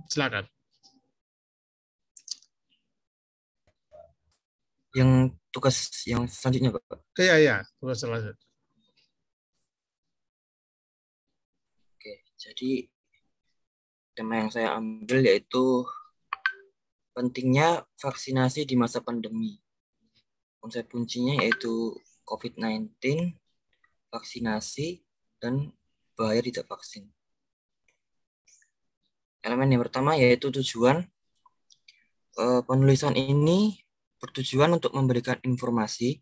Silakan. Yang tugas yang selanjutnya, Pak. Iya, tugas selanjutnya. Oke, jadi tema yang saya ambil yaitu pentingnya vaksinasi di masa pandemi. Konsep kuncinya yaitu COVID-19, vaksinasi, dan bahaya tidak vaksin. Elemen yang pertama yaitu tujuan. Penulisan ini bertujuan untuk memberikan informasi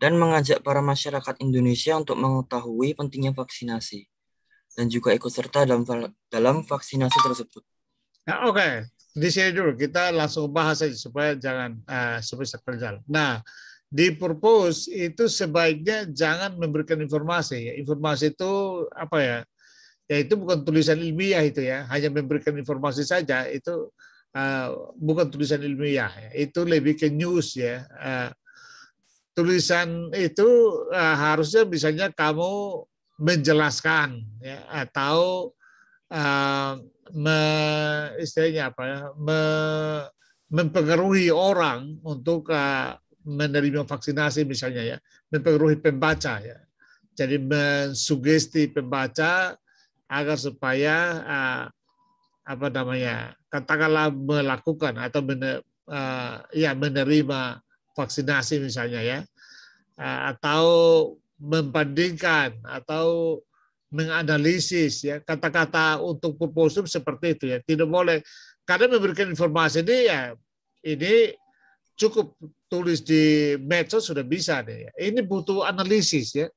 dan mengajak para masyarakat Indonesia untuk mengetahui pentingnya vaksinasi dan juga ikut serta dalam vaksinasi tersebut. Nah, Oke. Di sini dulu kita langsung bahas saja supaya jangan supaya terjalan. Nah, di purpose itu sebaiknya jangan memberikan informasi. Informasi itu apa ya? Ya itu bukan tulisan ilmiah itu ya, hanya memberikan informasi saja itu bukan tulisan ilmiah. Itu lebih ke news ya. Tulisan itu harusnya misalnya kamu menjelaskan ya, atau istilahnya apa ya, mempengaruhi orang untuk menerima vaksinasi misalnya ya, mempengaruhi pembaca ya. Jadi mensugesti pembaca agar supaya apa namanya, katakanlah melakukan atau menerima vaksinasi misalnya ya, atau membandingkan atau menganalisis ya, kata-kata untuk purposum seperti itu ya, tidak boleh karena memberikan informasi ini ya, ini cukup tulis di medsos sudah bisa deh ya. Ini butuh analisis ya,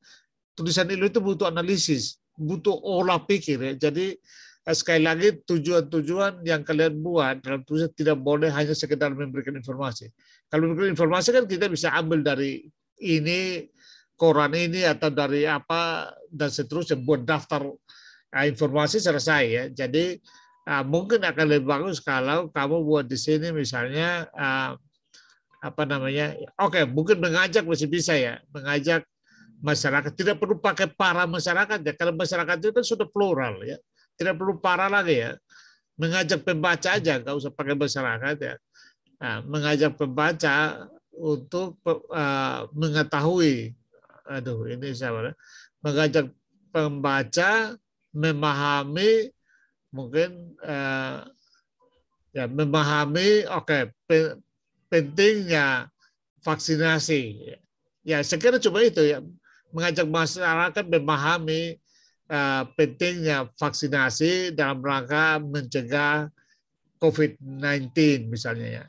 tulisan ilmu itu butuh analisis, butuh olah pikir ya. Jadi sekali lagi tujuan-tujuan yang kalian buat dalam tulisan tidak boleh hanya sekedar memberikan informasi. Kalau memberikan informasi kan kita bisa ambil dari ini, koran ini, atau dari apa dan seterusnya, buat daftar informasi selesai ya. Jadi mungkin akan lebih bagus kalau kamu buat di sini misalnya apa namanya, oke, mungkin mengajak masih bisa ya, mengajak masyarakat, tidak perlu pakai para masyarakat ya, karena masyarakat itu kan sudah plural ya, tidak perlu para lagi ya, mengajak pembaca aja, nggak usah pakai masyarakat ya. Nah, mengajak pembaca untuk mengetahui, ini siapa? Mengajak pembaca memahami, mungkin ya memahami, pentingnya vaksinasi. Ya, saya kira cuma itu ya, mengajak masyarakat memahami pentingnya vaksinasi dalam rangka mencegah COVID-19 misalnya ya.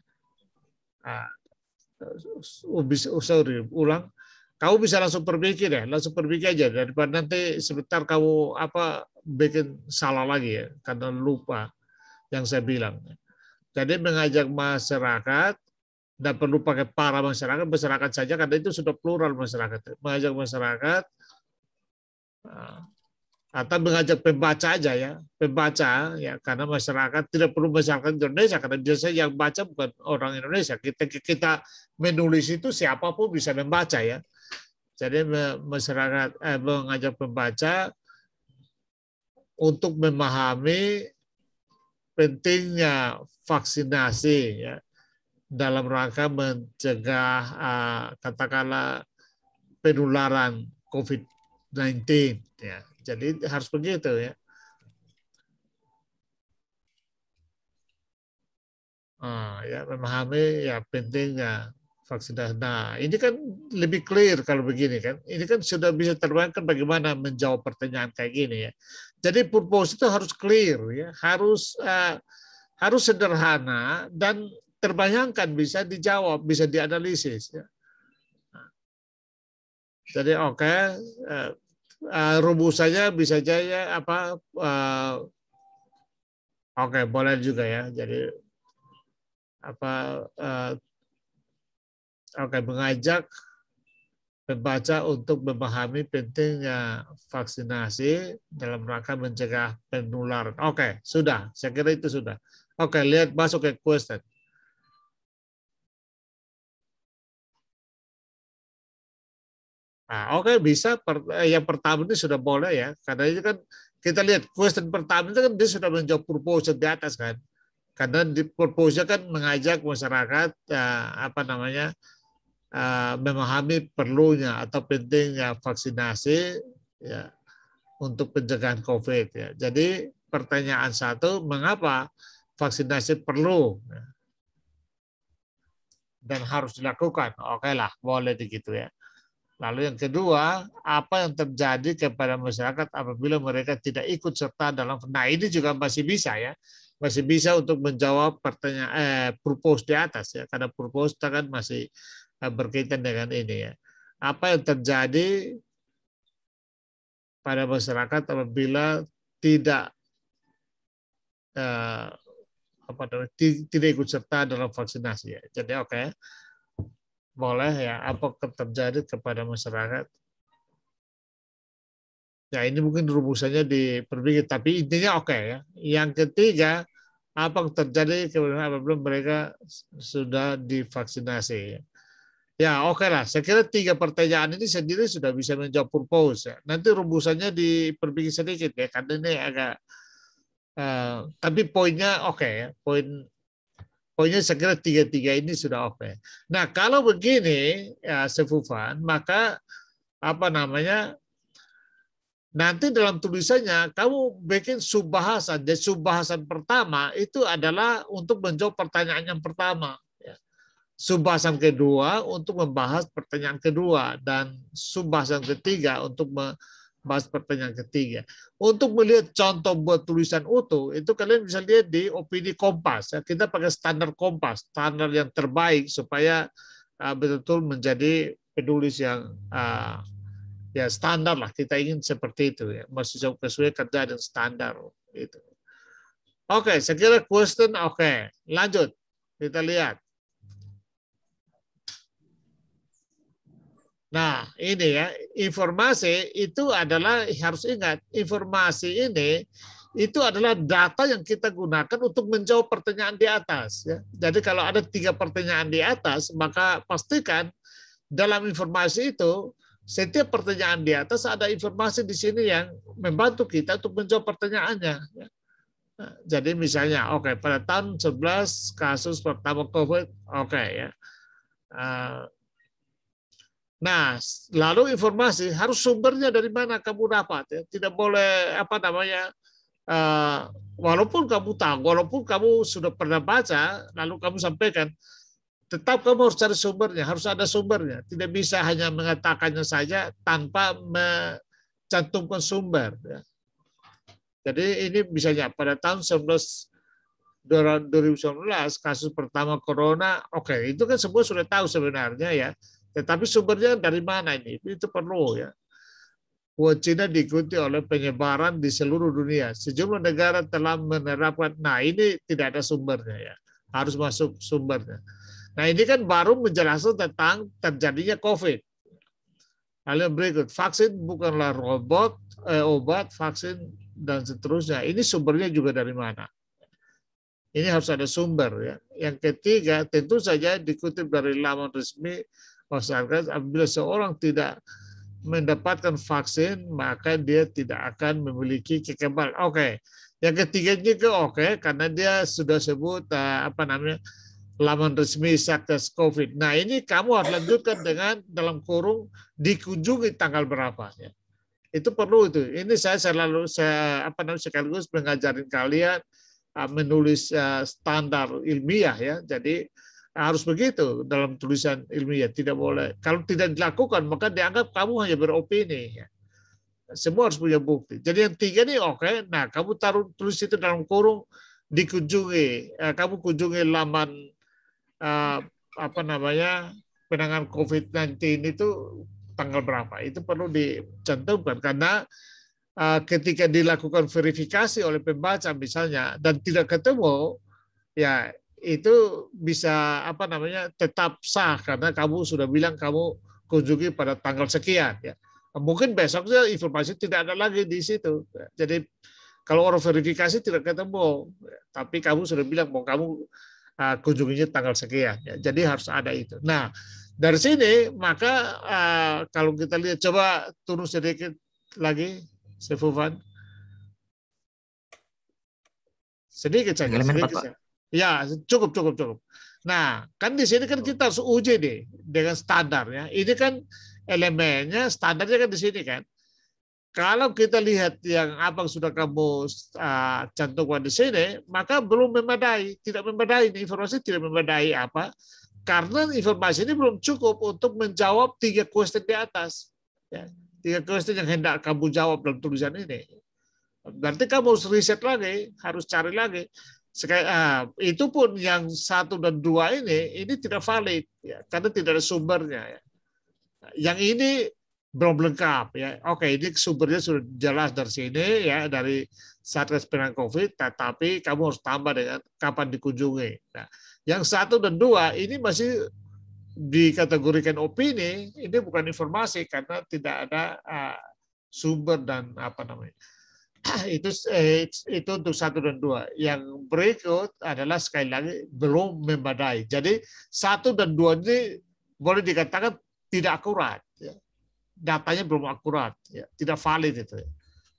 Sorry, ulang. Kamu bisa langsung perbaiki deh, langsung perbaiki aja daripada nanti sebentar kamu bikin salah lagi ya karena lupa yang saya bilang. Jadi mengajak masyarakat, tidak perlu pakai para masyarakat, masyarakat saja karena itu sudah plural masyarakat. Mengajak masyarakat atau mengajak pembaca aja ya, pembaca ya, karena masyarakat tidak perlu masyarakat Indonesia, karena biasanya yang baca bukan orang Indonesia. Kita menulis itu siapapun bisa membaca ya. Jadi masyarakat mengajak pembaca untuk memahami pentingnya vaksinasi ya, dalam rangka mencegah katakanlah penularan COVID-19 ya. Jadi harus begitu ya. Ya memahami ya pentingnya vaksinasi. Nah, ini kan lebih clear kalau begini kan. Ini kan sudah bisa terbayangkan bagaimana menjawab pertanyaan kayak gini ya. Jadi purpose itu harus clear ya, harus sederhana dan terbayangkan, bisa dijawab, bisa dianalisis ya. Jadi rumusannya bisa aja apa boleh juga ya. Jadi apa mengajak pembaca untuk memahami pentingnya vaksinasi dalam rangka mencegah penularan. Sudah, saya kira itu sudah. Lihat masuk ke question. Bisa. Yang pertama ini sudah boleh ya, karena ini kan kita lihat question pertama itu kan dia sudah menjawab purpose di atas kan. Karena di purpose-nya kan mengajak masyarakat memahami perlunya atau pentingnya vaksinasi ya untuk pencegahan COVID ya. Jadi pertanyaan satu, mengapa vaksinasi perlu dan harus dilakukan? Oke lah, boleh begitu ya. Lalu yang kedua, apa yang terjadi kepada masyarakat apabila mereka tidak ikut serta dalam, nah ini juga masih bisa ya, masih bisa untuk menjawab pertanyaan purpose di atas ya, karena purpose kan masih berkaitan dengan ini ya. Apa yang terjadi pada masyarakat apabila tidak tidak ikut serta dalam vaksinasi ya. Jadi oke. Boleh ya, apa yang terjadi kepada masyarakat? Ya ini mungkin rumusannya diperbaiki, tapi intinya oke ya. Yang ketiga, apa yang terjadi apabila mereka sudah divaksinasi? Ya oke lah, saya kira 3 pertanyaan ini sendiri sudah bisa menjawab purpose. Ya. Nanti rumusannya diperbaiki sedikit ya, karena ini agak, tapi poinnya oke ya, poinnya saya kira 3 ini sudah oke. Nah kalau begini ya Sefufan, maka nanti dalam tulisannya kamu bikin subbahasan. Dan subbahasan pertama itu adalah untuk menjawab pertanyaan yang pertama. Subbahasan kedua untuk membahas pertanyaan kedua, dan subbahasan ketiga untuk membahas pertanyaan ketiga. Untuk melihat contoh buat tulisan utuh, itu kalian bisa lihat di opini Kompas. Kita pakai standar Kompas, standar yang terbaik supaya betul-betul menjadi penulis yang ya standar lah. Kita ingin seperti itu ya, masih sesuai kerja dan standar itu. Oke, saya kira question oke. Lanjut, kita lihat. Nah, ini ya, informasi itu adalah, harus ingat, informasi ini itu adalah data yang kita gunakan untuk menjawab pertanyaan di atas. Ya. Jadi kalau ada 3 pertanyaan di atas, maka pastikan dalam informasi itu, setiap pertanyaan di atas ada informasi di sini yang membantu kita untuk menjawab pertanyaannya. Ya. Nah, jadi misalnya, oke, pada tahun 11 kasus pertama COVID, oke ya. Nah, lalu informasi harus sumbernya dari mana kamu dapat ya. Tidak boleh walaupun kamu tahu, walaupun kamu sudah pernah baca, lalu kamu sampaikan, tetap kamu harus cari sumbernya, harus ada sumbernya. Tidak bisa hanya mengatakannya saja tanpa mencantumkan sumber. Ya. Jadi ini misalnya pada tahun 2019 kasus pertama corona, oke, itu kan semua sudah tahu sebenarnya ya. Tetapi sumbernya dari mana ini? Itu perlu ya. Cina diikuti oleh penyebaran di seluruh dunia. Sejumlah negara telah menerapkan, nah ini tidak ada sumbernya ya. Harus masuk sumbernya. Nah ini kan baru menjelaskan tentang terjadinya COVID. Lalu yang berikut, vaksin bukanlah obat, vaksin, dan seterusnya. Ini sumbernya juga dari mana? Ini harus ada sumber ya. Yang ketiga, tentu saja dikutip dari laman resmi masyarakat, apabila seorang tidak mendapatkan vaksin, maka dia tidak akan memiliki kekebalan. Oke. Yang ketiga juga oke, karena dia sudah sebut laman resmi Satgas COVID. Nah ini kamu harus lanjutkan dengan dalam kurung dikunjungi tanggal berapa ya. Itu perlu itu. Ini saya sekaligus mengajarin kalian menulis standar ilmiah ya. Jadi harus begitu dalam tulisan ilmiah, tidak boleh. Kalau tidak dilakukan maka dianggap kamu hanya beropini. Ya. Semua harus punya bukti. Jadi yang 3 ini oke. Nah kamu tulis itu dalam kurung dikunjungi. Kamu kunjungi laman penanganan COVID-19 itu tanggal berapa? Itu perlu dicantumkan karena ketika dilakukan verifikasi oleh pembaca misalnya dan tidak ketemu, ya itu bisa tetap sah karena kamu sudah bilang kamu kunjungi pada tanggal sekian ya. Mungkin besoknya informasi tidak ada lagi di situ. Jadi kalau orang verifikasi tidak ketemu, tapi kamu sudah bilang mau kamu kunjunginya tanggal sekian ya. Jadi harus ada itu. Nah, dari sini maka kalau kita lihat, coba turun sedikit lagi Sefufan. Sedikit saja, sedikit saja. Ya, cukup, cukup, cukup. Nah, kan di sini kan kita harus uji nih dengan standarnya. Ini kan elemennya, standarnya kan di sini kan. Kalau kita lihat yang apa yang sudah kamu cantumkan di sini, maka belum memadai, tidak memadai, informasi tidak memadai apa? Karena informasi ini belum cukup untuk menjawab 3 question di atas. Ya, 3 question yang hendak kamu jawab dalam tulisan ini. Berarti kamu harus riset lagi, harus cari lagi. Itu pun yang 1 dan 2 ini tidak valid, ya, karena tidak ada sumbernya. Ya. Yang ini belum lengkap ya. Oke, ini sumbernya sudah jelas dari sini ya, dari Satgas Penanganan COVID, tetapi kamu harus tambah dengan kapan dikunjungi. Nah, yang 1 dan 2 ini masih dikategorikan opini, ini bukan informasi karena tidak ada sumber dan apa namanya. Itu untuk 1 dan 2. Yang berikut adalah sekali lagi belum memadai. Jadi 1 dan 2 ini boleh dikatakan tidak akurat. Ya. Datanya belum akurat, ya. Tidak valid itu.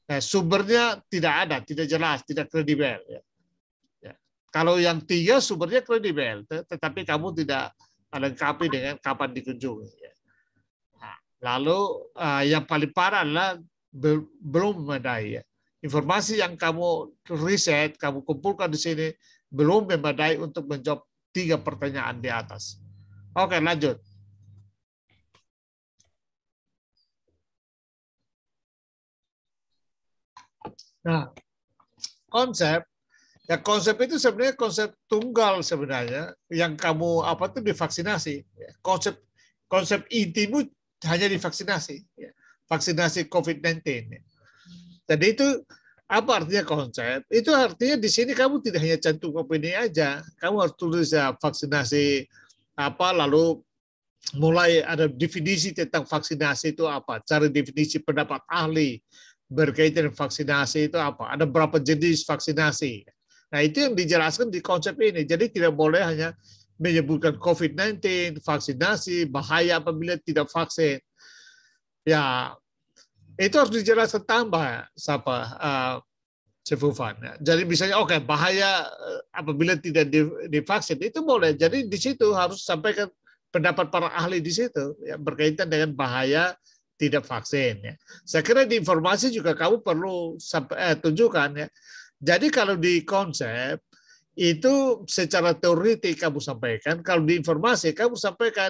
Nah, sumbernya tidak ada, tidak jelas, tidak kredibel. Ya. Ya. Kalau yang 3 sumbernya kredibel, tetapi kamu tidak lengkapi dengan kapan dikunjungi. Ya. Nah, lalu yang paling parah adalah belum memadai. Ya. Informasi yang kamu riset, kamu kumpulkan di sini belum memadai untuk menjawab 3 pertanyaan di atas. Oke, lanjut. Nah, konsep itu sebenarnya konsep tunggal sebenarnya yang kamu apa tuh divaksinasi. Konsep intimu hanya divaksinasi, vaksinasi COVID-19. Jadi itu apa artinya konsep? Itu artinya di sini kamu tidak hanya cantum opini aja, kamu harus tulis ya vaksinasi apa, lalu mulai ada definisi tentang vaksinasi itu apa, cari definisi pendapat ahli berkaitan dengan vaksinasi itu apa, ada berapa jenis vaksinasi. Nah itu yang dijelaskan di konsep ini. Jadi tidak boleh hanya menyebutkan COVID-19, vaksinasi, bahaya apabila tidak vaksin. Ya itu harus dijelaskan tambah, Cefufan. Jadi misalnya oke, bahaya apabila tidak divaksin itu boleh. Jadi di situ harus sampaikan pendapat para ahli di situ ya, berkaitan dengan bahaya tidak vaksin. Ya. Saya kira di informasi juga kamu perlu tunjukkan ya. Jadi kalau di konsep itu secara teoritik kamu sampaikan, kalau di informasi kamu sampaikan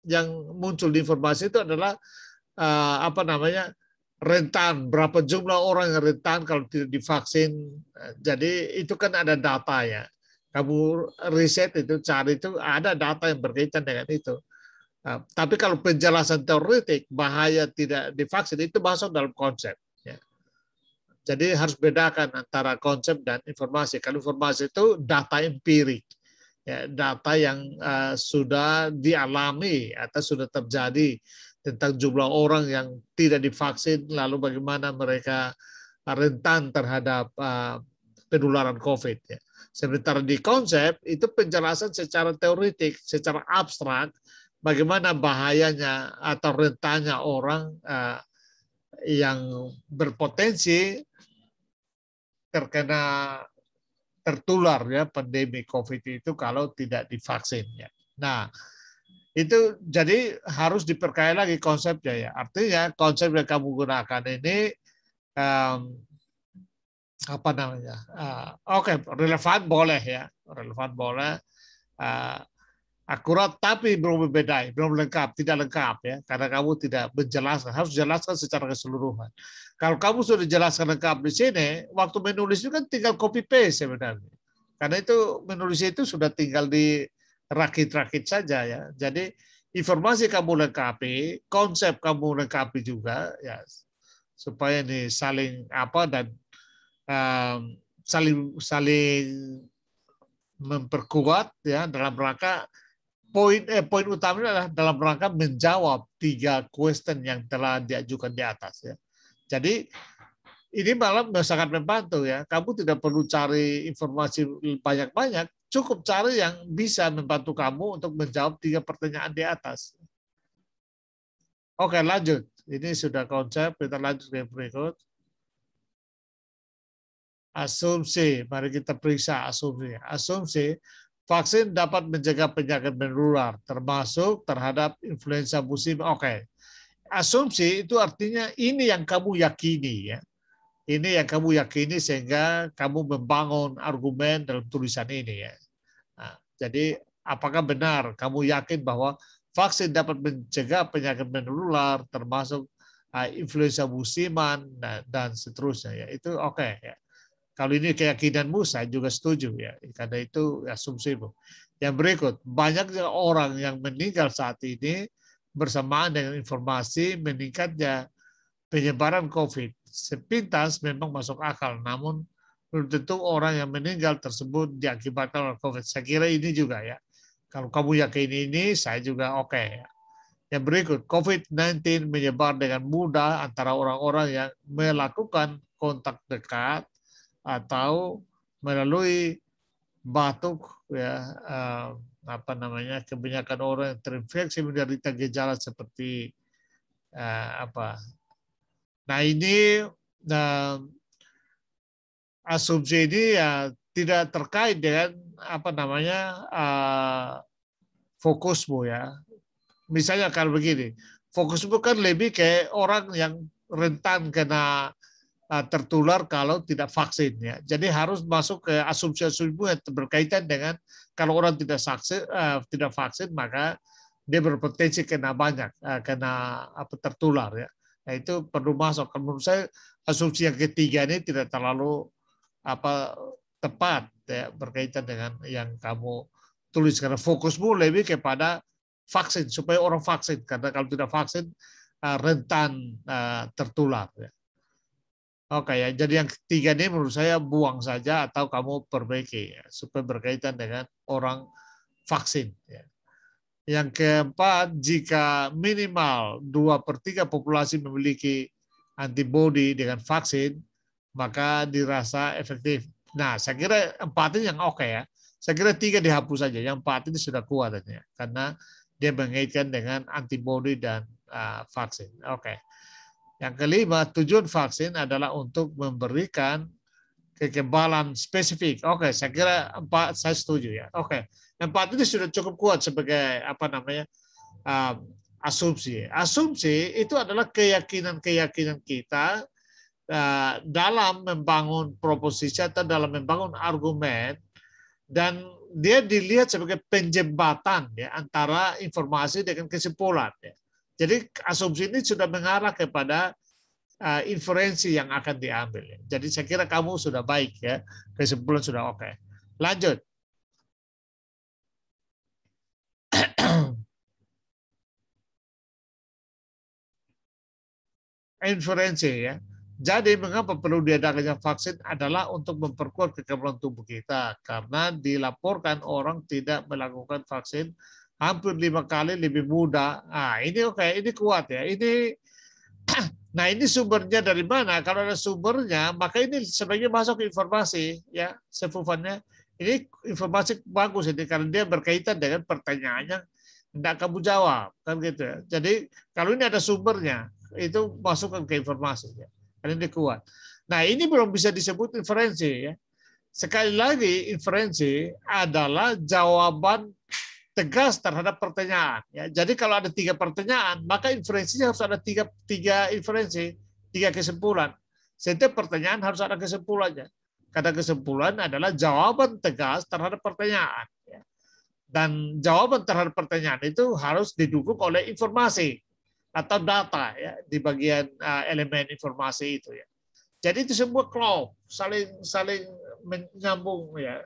yang muncul di informasi itu adalah apa namanya rentan, berapa jumlah orang yang rentan kalau tidak divaksin. Jadi itu kan ada data ya. Kamu riset itu, cari itu ada data yang berkaitan dengan itu. Tapi kalau penjelasan teoretik bahaya tidak divaksin itu masuk dalam konsep. Ya. Jadi harus bedakan antara konsep dan informasi. Kalau informasi itu data empirik, ya, data yang sudah dialami atau sudah terjadi tentang jumlah orang yang tidak divaksin, lalu bagaimana mereka rentan terhadap penularan COVID. Ya. Sementara di konsep itu penjelasan secara teoritik, secara abstrak, bagaimana bahayanya atau rentannya orang yang berpotensi tertular ya pandemi COVID itu kalau tidak divaksin. Ya. Nah, itu jadi harus diperkaya lagi konsepnya ya. Artinya konsep yang kamu gunakan ini apa namanya? Oke, relevan boleh ya, relevan boleh. Akurat tapi belum berbeda, belum lengkap, tidak lengkap ya, karena kamu tidak menjelaskan, harus jelaskan secara keseluruhan. Kalau kamu sudah jelaskan lengkap di sini, waktu menulis itu kan tinggal copy paste sebenarnya, karena itu menulis itu sudah tinggal di rakit-rakit saja ya. Jadi informasi kamu lengkapi, konsep kamu lengkapi juga ya, supaya ini saling apa dan saling memperkuat ya dalam rangka poin utamanya adalah dalam rangka menjawab 3 question yang telah diajukan di atas ya. Jadi ini malah sangat membantu ya. Kamu tidak perlu cari informasi banyak-banyak, cukup cari yang bisa membantu kamu untuk menjawab 3 pertanyaan di atas. Oke, lanjut. Ini sudah konsep, kita lanjut ke berikut. Asumsi, mari kita periksa asumsi. Asumsi, vaksin dapat mencegah penyakit menular, termasuk terhadap influenza musim. Oke. Asumsi itu artinya ini yang kamu yakini, ya. Ini yang kamu yakini sehingga kamu membangun argumen dalam tulisan ini, ya. Nah, jadi apakah benar kamu yakin bahwa vaksin dapat mencegah penyakit menular, termasuk influenza musiman dan seterusnya, ya. Itu oke, ya. Kalau ini keyakinanmu, saya juga setuju, ya, karena itu asumsimu. Yang berikut, banyaknya orang yang meninggal saat ini bersamaan dengan informasi meningkatnya penyebaran COVID. Sepintas memang masuk akal, namun belum tentu orang yang meninggal tersebut diakibatkan oleh COVID. Saya kira ini juga, ya. Kalau kamu yakin ini, saya juga oke, ya. Yang berikut, COVID-19 menyebar dengan mudah antara orang-orang yang melakukan kontak dekat atau melalui batuk, ya, kebanyakan orang yang terinfeksi menderita gejala seperti apa. Nah, ini asumsi ini ya tidak terkait dengan fokusmu, ya. Misalnya kalau begini, fokusmu kan lebih ke orang yang rentan kena tertular kalau tidak vaksin, ya. Jadi harus masuk ke asumsi-asumsi yang berkaitan dengan kalau orang tidak vaksin maka dia berpotensi kena banyak, tertular, ya. Nah, itu perlu masuk. Menurut saya asumsi yang ketiga ini tidak terlalu tepat, ya, berkaitan dengan yang kamu tulis, karena fokusmu lebih kepada vaksin supaya orang vaksin, karena kalau tidak vaksin rentan tertular, ya. Oke, ya. Jadi yang ketiga ini menurut saya buang saja atau kamu perbaiki, ya, supaya berkaitan dengan orang vaksin, ya. Yang keempat, jika minimal 2/3 populasi memiliki antibodi dengan vaksin, maka dirasa efektif. Nah, saya kira 4 ini yang oke, ya. Saya kira 3 dihapus saja. Yang 4 ini sudah kuat, ya, karena dia mengaitkan dengan antibodi dan vaksin. Oke. Yang kelima, tujuan vaksin adalah untuk memberikan kekebalan spesifik. Oke, saya kira 4 saya setuju, ya. Oke, 4 ini sudah cukup kuat sebagai asumsi. Asumsi itu adalah keyakinan kita dalam membangun proposisi atau dalam membangun argumen, dan dia dilihat sebagai penjembatan, ya, antara informasi dengan kesimpulan, ya. Jadi asumsi ini sudah mengarah kepada inferensi yang akan diambil. Jadi saya kira kamu sudah baik, ya, kesimpulan sudah oke. Lanjut. Inferensi, ya. Jadi mengapa perlu diadakannya vaksin adalah untuk memperkuat kekebalan tubuh kita, karena dilaporkan orang tidak melakukan vaksin hampir 5 kali lebih mudah. Nah, ini oke, ini kuat, ya. Nah, ini sumbernya dari mana? Kalau ada sumbernya, maka ini sebagai masuk informasi, ya, sefufannya. Ini informasi bagus ini karena dia berkaitan dengan pertanyaan yang tidak kamu jawab, kan gitu, ya. Jadi kalau ini ada sumbernya, itu masukkan ke informasi, ya. Karena ini kuat. Nah, ini belum bisa disebut inferensi, ya. Sekali lagi, inferensi adalah jawaban tegas terhadap pertanyaan, ya. Jadi kalau ada 3 pertanyaan, maka inferensinya harus ada tiga inferensi, 3 kesimpulan. Setiap pertanyaan harus ada kesimpulannya. Karena kesimpulan adalah jawaban tegas terhadap pertanyaan, ya. Dan jawaban terhadap pertanyaan itu harus didukung oleh informasi atau data, ya, di bagian elemen informasi itu, ya. Jadi itu semua klop, saling menyambung, ya.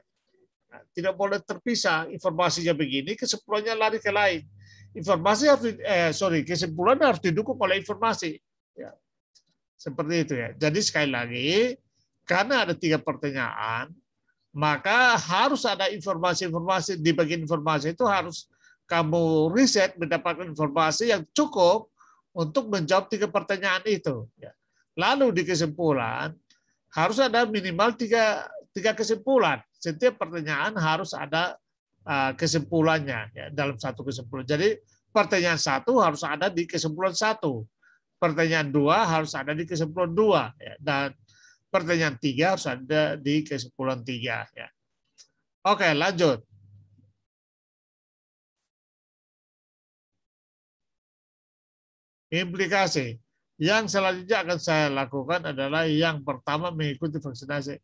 Tidak boleh terpisah. Informasinya begini, kesimpulannya lari ke lain. Kesimpulan harus didukung oleh informasi, ya. Seperti itu, ya. Jadi sekali lagi, karena ada 3 pertanyaan, maka harus ada informasi-informasi. Di bagian informasi itu harus kamu riset, mendapatkan informasi yang cukup untuk menjawab 3 pertanyaan itu, ya. Lalu di kesimpulan harus ada minimal tiga kesimpulan. Setiap pertanyaan harus ada kesimpulannya, ya, dalam satu kesimpulan. Jadi pertanyaan 1 harus ada di kesimpulan 1. Pertanyaan 2 harus ada di kesimpulan 2, ya. Dan pertanyaan 3 harus ada di kesimpulan 3 ya. Oke, lanjut. Implikasi. Yang selanjutnya akan saya lakukan adalah yang pertama mengikuti vaksinasi.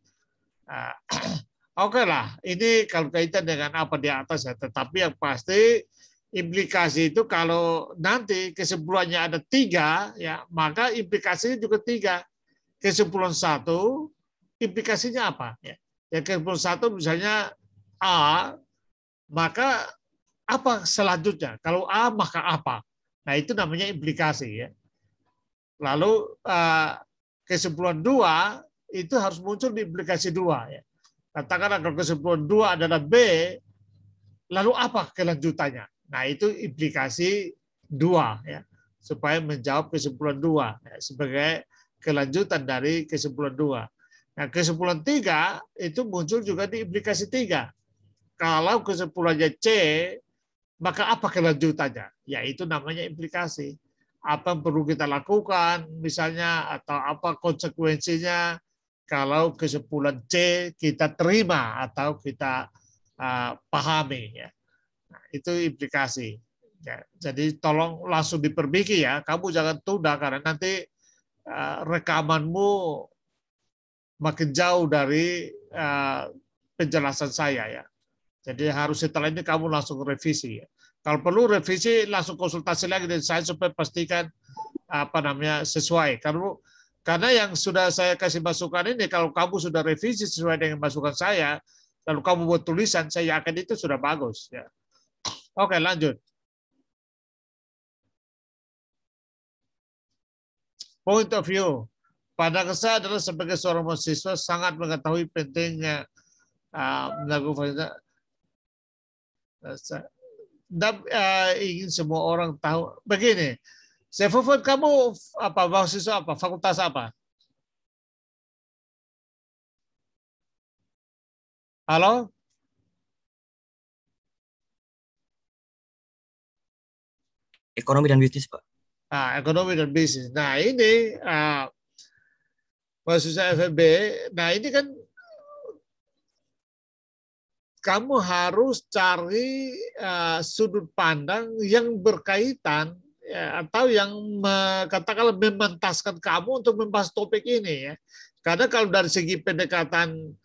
Oke lah, ini kalau kaitan dengan apa di atas ya. Tetapi yang pasti implikasi itu kalau nanti kesimpulannya ada 3, ya maka implikasinya juga 3. Kesimpulan 1, implikasinya apa? Ya, kesimpulan 1 misalnya A, maka apa selanjutnya? Kalau A maka apa? Nah itu namanya implikasi ya. Lalu kesimpulan 2 itu harus muncul di implikasi 2 ya. Katakanlah kalau kesimpulan 2 adalah B, lalu apa kelanjutannya? Nah itu implikasi 2 ya, supaya menjawab kesimpulan 2 ya, sebagai kelanjutan dari kesimpulan 2. Nah kesimpulan 3 itu muncul juga di implikasi 3. Kalau kesimpulannya C, maka apa kelanjutannya? Ya itu namanya implikasi. Apa yang perlu kita lakukan misalnya, atau apa konsekuensinya kalau kesimpulan C kita terima atau kita pahami ya. Nah, itu implikasi ya. Jadi tolong langsung diperbaiki ya, kamu jangan tunda karena nanti rekamanmu makin jauh dari penjelasan saya ya. Jadi harus setelah ini kamu langsung revisi ya. Kalau perlu revisi langsung konsultasi lagi dengan saya supaya pastikan sesuai. Karena yang sudah saya kasih masukan ini, kalau kamu sudah revisi sesuai dengan masukan saya, lalu kamu buat tulisan, saya yakin itu sudah bagus ya. Oke, lanjut. Point of view. Pandangan saya adalah sebagai seorang mahasiswa sangat mengetahui pentingnya melakukan dan ingin semua orang tahu. Begini, Sefufun, kamu apa mahasiswa apa? Fakultas apa? Halo? Ekonomi dan bisnis, Pak. Ekonomi dan bisnis. Nah ini mahasiswa FEB. Nah ini kan kamu harus cari sudut pandang yang berkaitan ya, atau yang katakanlah mementaskan kamu untuk membahas topik ini ya. Karena kalau dari segi pendekatan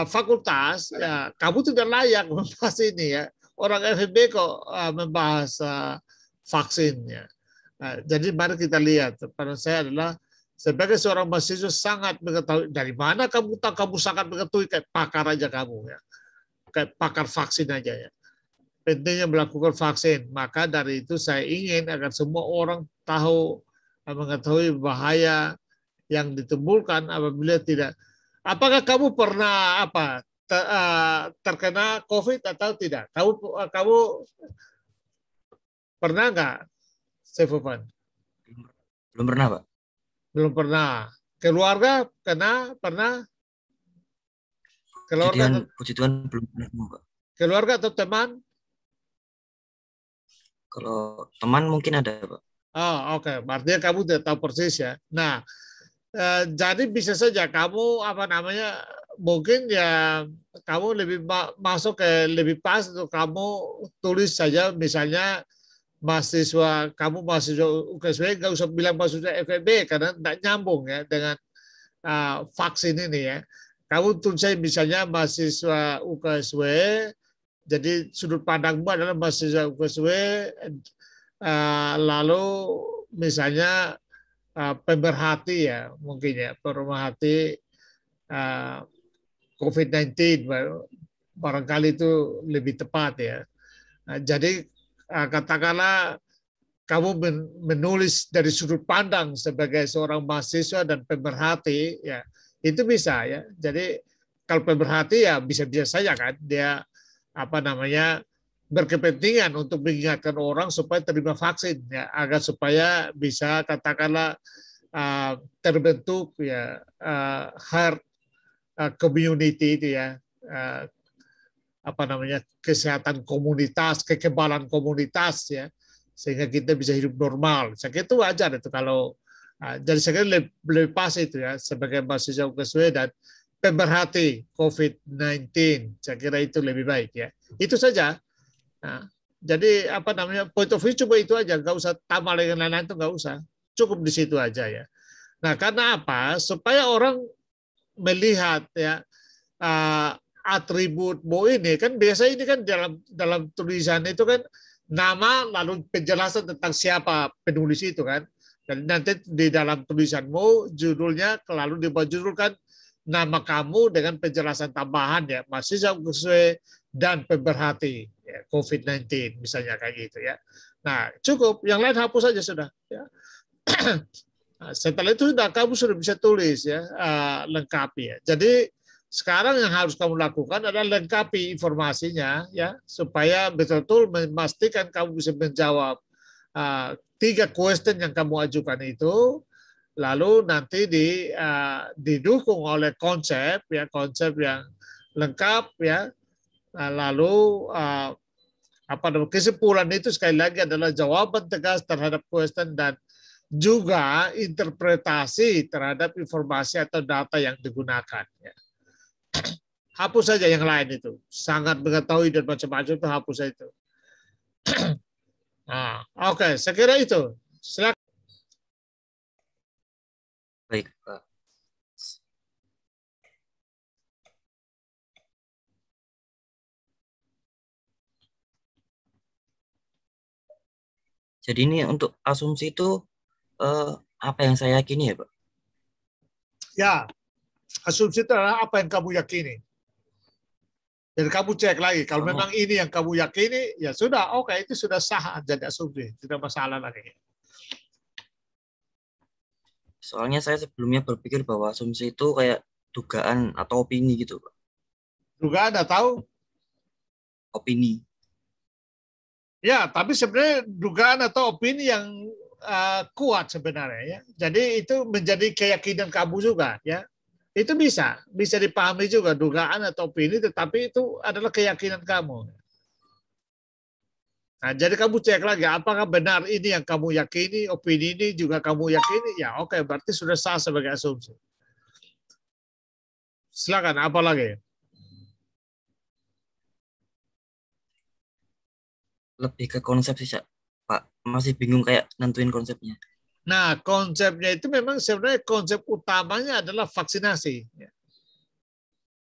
fakultas, ya, kamu tidak layak membahas ini ya. Orang FEB kok membahas vaksin ya. Nah, jadi mari kita lihat. Pada saya adalah sebagai seorang mahasiswa sangat mengetahui dari mana kamu tahu, kamu sangat mengetahui kayak pakar aja kamu ya. Kayak pakar vaksin aja ya. Pentingnya melakukan vaksin. Maka dari itu saya ingin agar semua orang tahu, mengetahui bahaya yang ditimbulkan apabila tidak. Apakah kamu pernah terkena COVID atau tidak? Kamu pernah nggak, Sefufan? Belum pernah, Pak. Belum pernah. Keluarga pernah? Keluarga, Puji Tuhan belum pernah, Pak. Keluarga atau teman? Kalau teman mungkin ada, Pak. Oh, oke. Artinya kamu tidak tahu persis ya. Nah, jadi bisa saja kamu mungkin ya kamu lebih masuk ke lebih pas untuk kamu tulis saja misalnya kamu mahasiswa UKSW, nggak usah bilang mahasiswa FEB karena tidak nyambung ya dengan vaksin ini ya. Kamu tulis misalnya mahasiswa UKSW, jadi sudut pandangmu adalah mahasiswa UKSW, lalu misalnya pemerhati ya, mungkin ya, pemerhati COVID-19, barangkali itu lebih tepat ya. Nah, jadi katakanlah kamu menulis dari sudut pandang sebagai seorang mahasiswa dan pemerhati ya, itu bisa ya. Jadi kalau pemerhati ya bisa-bisa saja kan dia berkepentingan untuk mengingatkan orang supaya terima vaksin ya, agar supaya bisa katakanlah terbentuk ya herd community itu ya, kesehatan komunitas, kekebalan komunitas ya, sehingga kita bisa hidup normal. Saya kira itu wajar itu kalau Jadi saya kira lebih pas itu ya sebagai mahasiswa UKSW dan pemerhati COVID-19. Saya kira itu lebih baik ya. Itu saja. Nah, jadi apa namanya point of view cuma itu aja, nggak usah tambah dengan lain-lain itu nggak usah. Cukup di situ aja ya. Nah karena apa? Supaya orang melihat ya atribut ini kan biasa ini kan dalam tulisan itu kan nama lalu penjelasan tentang siapa penulis itu kan. Dan nanti di dalam tulisanmu judulnya lalu dibajurkan nama kamu dengan penjelasan tambahan ya mahasiswa sesuai dan pemerhati ya, COVID-19 misalnya kayak gitu ya. Nah cukup, yang lain hapus saja sudah. Ya. Setelah itu kamu sudah bisa tulis ya lengkapi ya. Jadi sekarang yang harus kamu lakukan adalah lengkapi informasinya ya supaya betul-betul memastikan kamu bisa menjawab 3 question yang kamu ajukan itu, lalu nanti didukung oleh konsep yang lengkap ya, lalu kesimpulan itu sekali lagi adalah jawaban tegas terhadap question dan juga interpretasi terhadap informasi atau data yang digunakan. Ya. Hapus saja yang lain itu, sangat mengetahui dan macam-macam itu hapus saja itu. Nah, oke, saya kira itu. Silakan. Baik, Pak. Jadi ini untuk asumsi itu apa yang saya yakini ya, Pak? Ya, asumsi itu adalah apa yang kamu yakini. Dan kamu cek lagi, kalau memang ini yang kamu yakini, ya sudah, oke, itu sudah sah jadi asumsi, tidak masalah lagi. Soalnya saya sebelumnya berpikir bahwa asumsi itu kayak dugaan atau opini gitu, Pak. Dugaan atau? Opini. Ya, tapi sebenarnya dugaan atau opini yang kuat sebenarnya ya. Jadi itu menjadi keyakinan kamu juga ya. Itu bisa dipahami juga dugaan atau opini, tetapi itu adalah keyakinan kamu. Nah, jadi kamu cek lagi apakah benar ini yang kamu yakini, opini ini juga kamu yakini, ya oke, berarti sudah sah sebagai asumsi. Silakan, apa lagi? Lebih ke konsep sih, Pak. Masih bingung kayak nentuin konsepnya. Nah, konsepnya itu memang sebenarnya konsep utamanya adalah vaksinasi.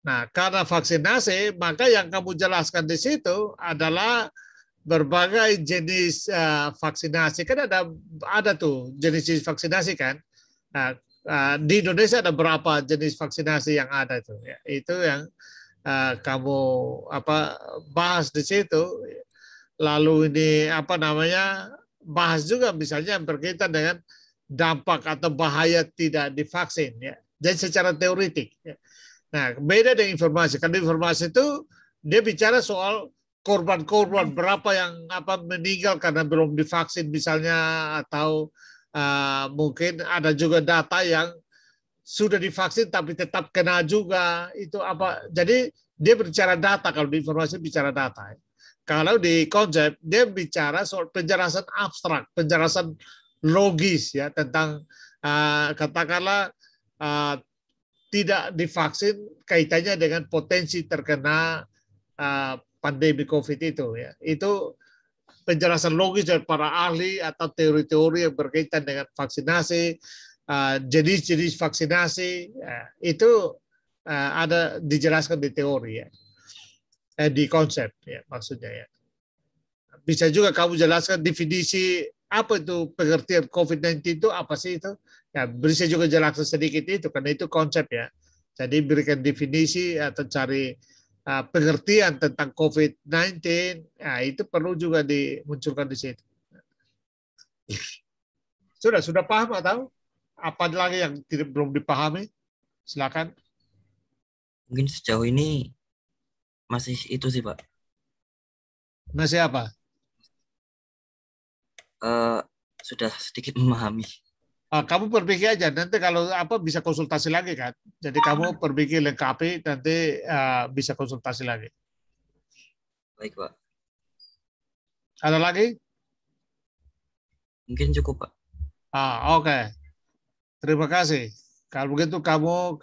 Nah, karena vaksinasi, maka yang kamu jelaskan di situ adalah berbagai jenis vaksinasi. Kan ada tuh jenis vaksinasi kan. Nah, di Indonesia ada berapa jenis vaksinasi yang ada itu? Ya, itu yang kamu bahas di situ. Lalu ini bahas juga misalnya berkaitan dengan dampak atau bahaya tidak divaksin ya. Jadi secara teoritik. Ya. Nah, beda dengan informasi. Karena informasi itu dia bicara soal korban-korban berapa yang meninggal karena belum divaksin misalnya, atau mungkin ada juga data yang sudah divaksin tapi tetap kena juga, itu apa. Jadi dia berbicara data, kalau di informasi bicara data. Kalau di konsep dia bicara soal penjelasan abstrak, penjelasan logis ya tentang katakanlah tidak divaksin kaitannya dengan potensi terkena pandemi COVID itu ya. Itu penjelasan logis dari para ahli atau teori-teori yang berkaitan dengan vaksinasi, jenis-jenis vaksinasi, itu ada dijelaskan di teori ya. Di konsep ya maksudnya ya. Bisa juga kamu jelaskan definisi apa itu pengertian COVID-19 itu apa sih itu? Ya, bisa juga jelaskan sedikit itu karena itu konsep ya. Jadi berikan definisi atau cari pengertian tentang COVID-19, ya, itu perlu juga dimunculkan di situ. Sudah paham atau apa lagi yang belum dipahami? Silakan. Mungkin sejauh ini masih itu sih, Pak. Masih apa? Sudah sedikit memahami. Kamu perbaiki aja, nanti kalau bisa konsultasi lagi kan. Jadi kamu perbaiki lengkapi, nanti bisa konsultasi lagi. Baik, Pak. Ada lagi? Mungkin cukup, Pak. Oke. Terima kasih. Kalau begitu kamu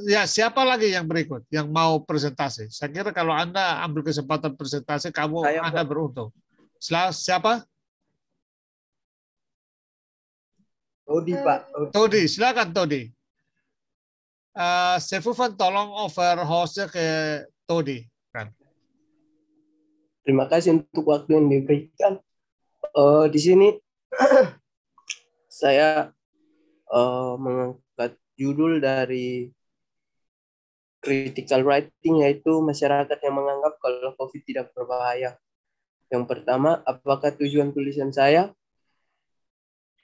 ya siapa lagi yang berikut yang mau presentasi? Saya kira kalau Anda ambil kesempatan presentasi, Anda beruntung. Siapa? Todi, Pak. Todi, silakan Todi. Sefufan tolong over hostnya ke Todi. Kan? Terima kasih untuk waktu yang diberikan. Di sini saya mengangkat judul dari critical writing, yaitu masyarakat yang menganggap kalau COVID tidak berbahaya. Yang pertama, apakah tujuan tulisan saya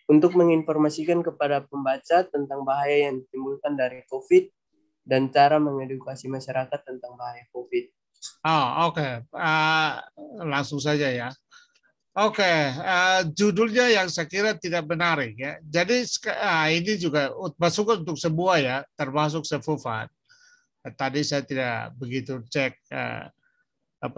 untuk menginformasikan kepada pembaca tentang bahaya yang ditimbulkan dari COVID dan cara mengedukasi masyarakat tentang bahaya COVID. Oke. Langsung saja ya. Oke, judulnya yang saya kira tidak menarik ya. Jadi ini juga masuk untuk semua ya, termasuk Sefufan. Tadi saya tidak begitu cek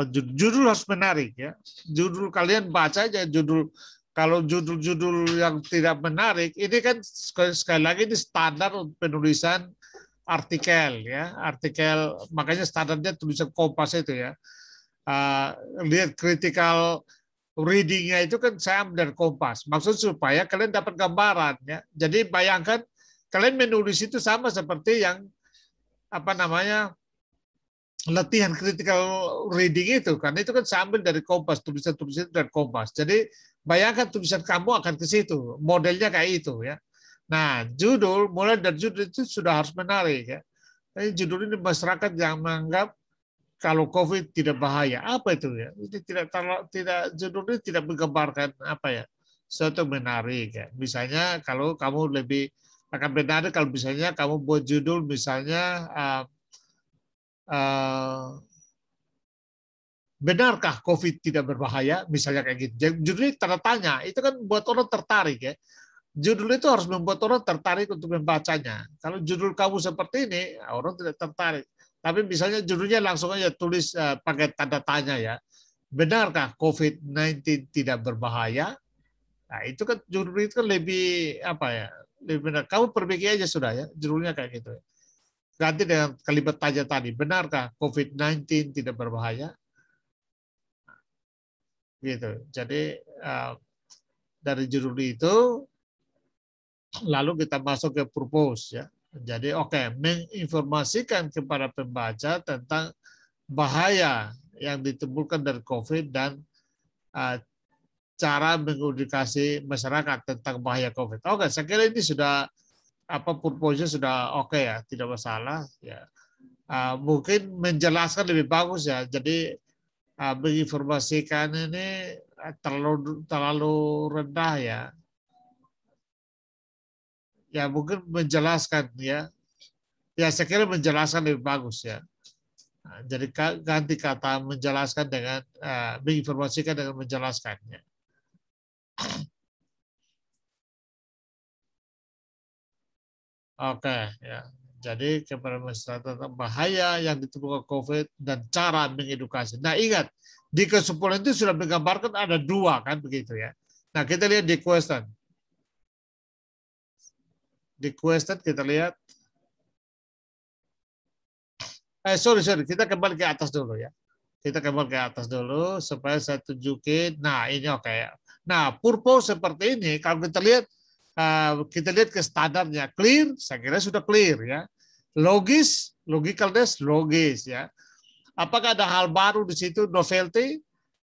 judul harus menarik ya. Judul kalian baca aja judul. Kalau judul-judul yang tidak menarik, ini kan sekali lagi ini standar untuk penulisan artikel ya, artikel makanya standarnya tulisan Kompas itu ya. Lihat critical readingnya itu kan saya ambil dari Kompas. Maksud supaya kalian dapat gambaran ya. Jadi bayangkan kalian menulis itu sama seperti yang latihan critical reading itu kan. Itu kan saya ambil dari Kompas, tulisan-tulisan dari Kompas. Jadi bayangkan tulisan kamu akan ke situ. Modelnya kayak itu ya. Nah, mulai dari judul itu sudah harus menarik ya. Jadi judul ini masyarakat yang menganggap kalau COVID tidak bahaya, apa itu ya? Ini judul ini tidak menggambarkan sesuatu menarik ya. Misalnya kalau kamu lebih akan menarik kalau misalnya kamu buat judul misalnya benarkah COVID tidak berbahaya? Misalnya kayak gitu. Judulnya tanda tanya, itu kan buat orang tertarik ya. Judul itu harus membuat orang tertarik untuk membacanya. Kalau judul kamu seperti ini, orang tidak tertarik. Tapi misalnya judulnya langsung aja tulis pakai tanda tanya ya. Benarkah COVID-19 tidak berbahaya? Nah, itu kan judul itu kan lebih lebih benar. Kamu perbaiki aja sudah ya, judulnya kayak gitu. Ganti dengan kalimat tanya tadi, benarkah COVID-19 tidak berbahaya? Gitu. Jadi dari judul itu lalu kita masuk ke purpose ya. Jadi menginformasikan kepada pembaca tentang bahaya yang ditimbulkan dari COVID dan cara mengedukasi masyarakat tentang bahaya COVID. Saya kira ini sudah purpose-nya sudah ya, tidak masalah ya. Mungkin menjelaskan lebih bagus ya. Jadi menginformasikan ini terlalu rendah ya. Ya mungkin menjelaskan ya. Ya saya kira menjelaskan lebih bagus ya. Nah, jadi ganti kata menjelaskan dengan menginformasikan dengan menjelaskannya. Ya. Jadi kepada masyarakat tentang bahaya yang ditimbulkan COVID dan cara mengedukasi. Nah ingat di kesimpulan itu sudah menggambarkan ada 2 kan begitu ya. Nah kita lihat di question. Di question kita lihat. Sorry, kita kembali ke atas dulu ya. Kita kembali ke atas dulu supaya saya tunjukin. Nah ini ya. Nah purpose seperti ini kalau kita lihat ke standarnya clear, saya kira sudah clear ya. Logis, logicalness, logis ya. Apakah ada hal baru di situ, novelty?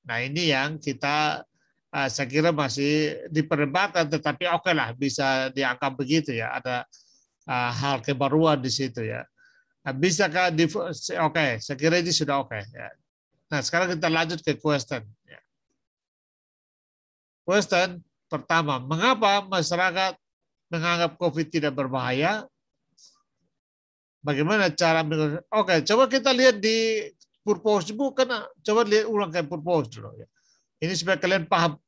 Nah ini yang kita saya kira masih diperdebatkan, tetapi lah bisa dianggap begitu ya. Ada hal kebaruan di situ ya. Nah, bisakah saya kira ini sudah ya. Nah sekarang kita lanjut ke question. Ya. Question pertama, mengapa masyarakat menganggap COVID tidak berbahaya? Bagaimana cara coba kita lihat di purpose bukan, coba lihat ulang ke purpose dulu ya. Ini supaya kalian paham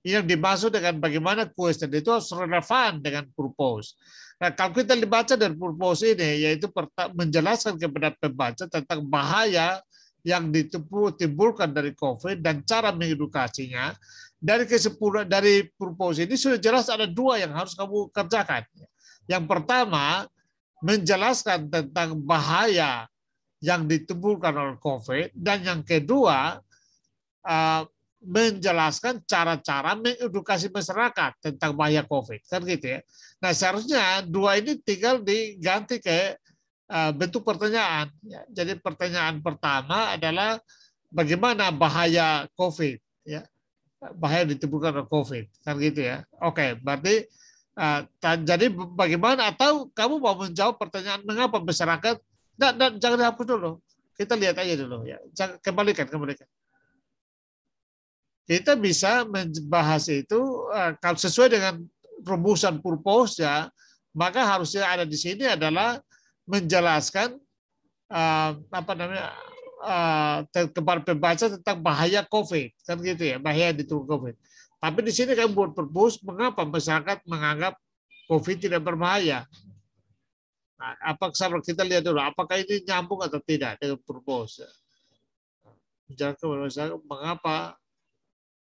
yang dimaksud dengan bagaimana question itu harus relevan dengan purpose. Nah, kalau kita dibaca dari purpose ini, yaitu menjelaskan kepada pembaca tentang bahaya yang ditimbulkan dari COVID dan cara mengedukasinya, dari purpose ini sudah jelas ada dua yang harus kamu kerjakan. Yang pertama, menjelaskan tentang bahaya yang ditimbulkan oleh COVID, dan yang kedua, menjelaskan cara-cara mengedukasi masyarakat tentang bahaya COVID, kan gitu ya. Nah, seharusnya dua ini tinggal diganti ke bentuk pertanyaan. Jadi pertanyaan pertama adalah bagaimana bahaya COVID, ya, bahaya ditimbulkan oleh COVID, kan gitu ya. Oke, berarti jadi bagaimana, atau kamu mau menjawab pertanyaan mengapa masyarakat? Jangan dihapus dulu, kita lihat aja dulu ya. Kembalikan. Kita bisa membahas itu kalau sesuai dengan rumusan purpose ya, maka harusnya ada di sini adalah menjelaskan kepada pembaca tentang bahaya COVID, kan gitu ya, bahaya ditimbulkan COVID. Tapi di sini kamu buat purpose mengapa masyarakat menganggap COVID tidak berbahaya. Nah, kita lihat dulu apakah ini nyambung atau tidak dengan purpose. Menjelaskan mengapa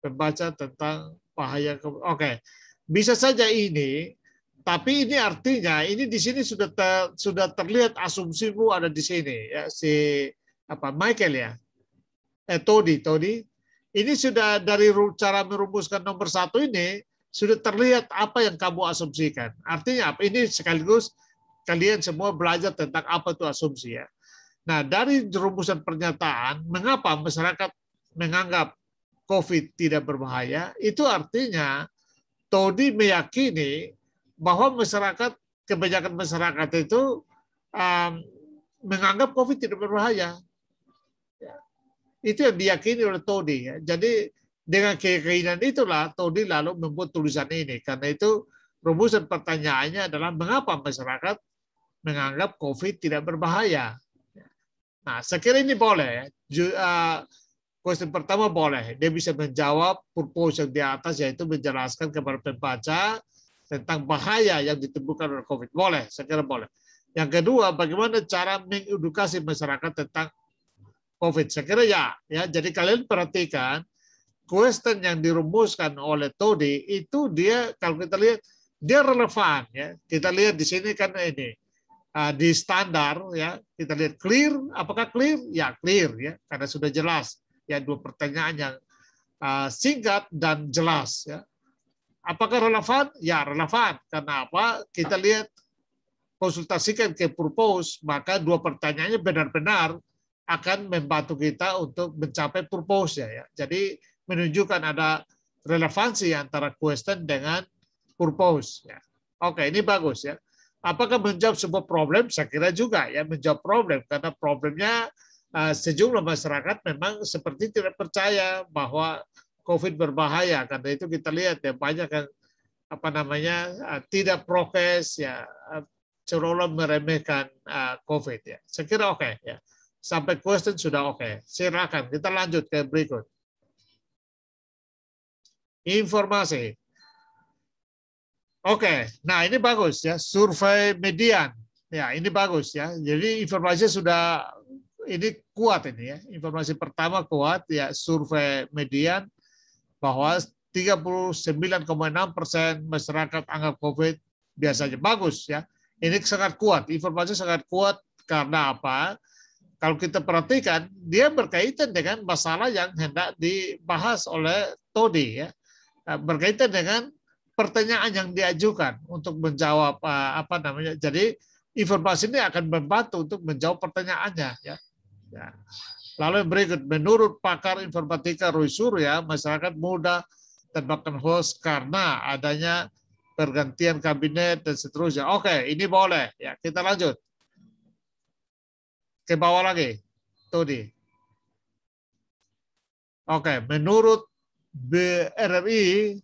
membaca tentang bahaya. Oke, bisa saja ini, tapi ini artinya ini di sini sudah terlihat asumsimu ada di sini ya, si Michael ya, Todi. Ini sudah dari cara merumuskan nomor 1 ini sudah terlihat apa yang kamu asumsikan. Artinya apa? Ini sekaligus kalian semua belajar tentang apa itu asumsi ya. Nah, dari rumusan pernyataan mengapa masyarakat menganggap COVID tidak berbahaya, itu artinya Todi meyakini bahwa kebanyakan masyarakat itu menganggap COVID tidak berbahaya. Itu yang diyakini oleh Todi. Ya. Jadi dengan keyakinan itulah Todi lalu membuat tulisan ini. Karena itu rumusan pertanyaannya adalah mengapa masyarakat menganggap COVID tidak berbahaya. Nah, saya kira ini boleh. Question pertama boleh. Dia bisa menjawab purpose yang di atas, yaitu menjelaskan kepada pembaca tentang bahaya yang ditimbulkan oleh COVID. Boleh, saya kira boleh. Yang kedua, bagaimana cara mengedukasi masyarakat tentang COVID. Saya kira ya. Jadi kalian perhatikan, question yang dirumuskan oleh Todi itu dia, kalau kita lihat, dia relevan. Ya. Kita lihat di sini kan ini. Di standar, ya kita lihat clear. Apakah clear? Ya clear. Ya, karena sudah jelas. Ya, dua pertanyaan yang singkat dan jelas. Ya. Apakah relevan? Ya relevan. Karena apa? Kita lihat konsultasikan ke purpose, maka dua pertanyaannya benar-benar akan membantu kita untuk mencapai purpose ya. Jadi menunjukkan ada relevansi antara question dengan purpose ya. Oke, ini bagus ya. Apakah menjawab sebuah problem? Saya kira juga ya, menjawab problem, karena problemnya sejumlah masyarakat memang seperti tidak percaya bahwa COVID berbahaya. Karena itu kita lihat ya, banyak yang tidak prokes ya, seolah meremehkan COVID ya. Saya kira oke ya. Sampai question sudah oke. Silakan kita lanjut ke berikut. Informasi. Oke, nah ini bagus ya. Survei median. Ya, ini bagus ya. Jadi informasinya sudah ini kuat ini ya. Informasi pertama kuat ya, survei median bahwa 39,6% masyarakat anggap COVID biasanya. Bagus ya. Ini sangat kuat. Informasi sangat kuat karena apa? Kalau kita perhatikan, dia berkaitan dengan masalah yang hendak dibahas oleh Todi ya. Berkaitan dengan pertanyaan yang diajukan untuk menjawab Jadi informasi ini akan membantu untuk menjawab pertanyaannya ya. Ya. Lalu yang berikut, menurut pakar informatika Roy Surya, masyarakat mudah termakan hoax karena adanya pergantian kabinet dan seterusnya. Oke, ini boleh ya. Kita lanjut. Ke bawah lagi, Todi. Oke, menurut BRRI,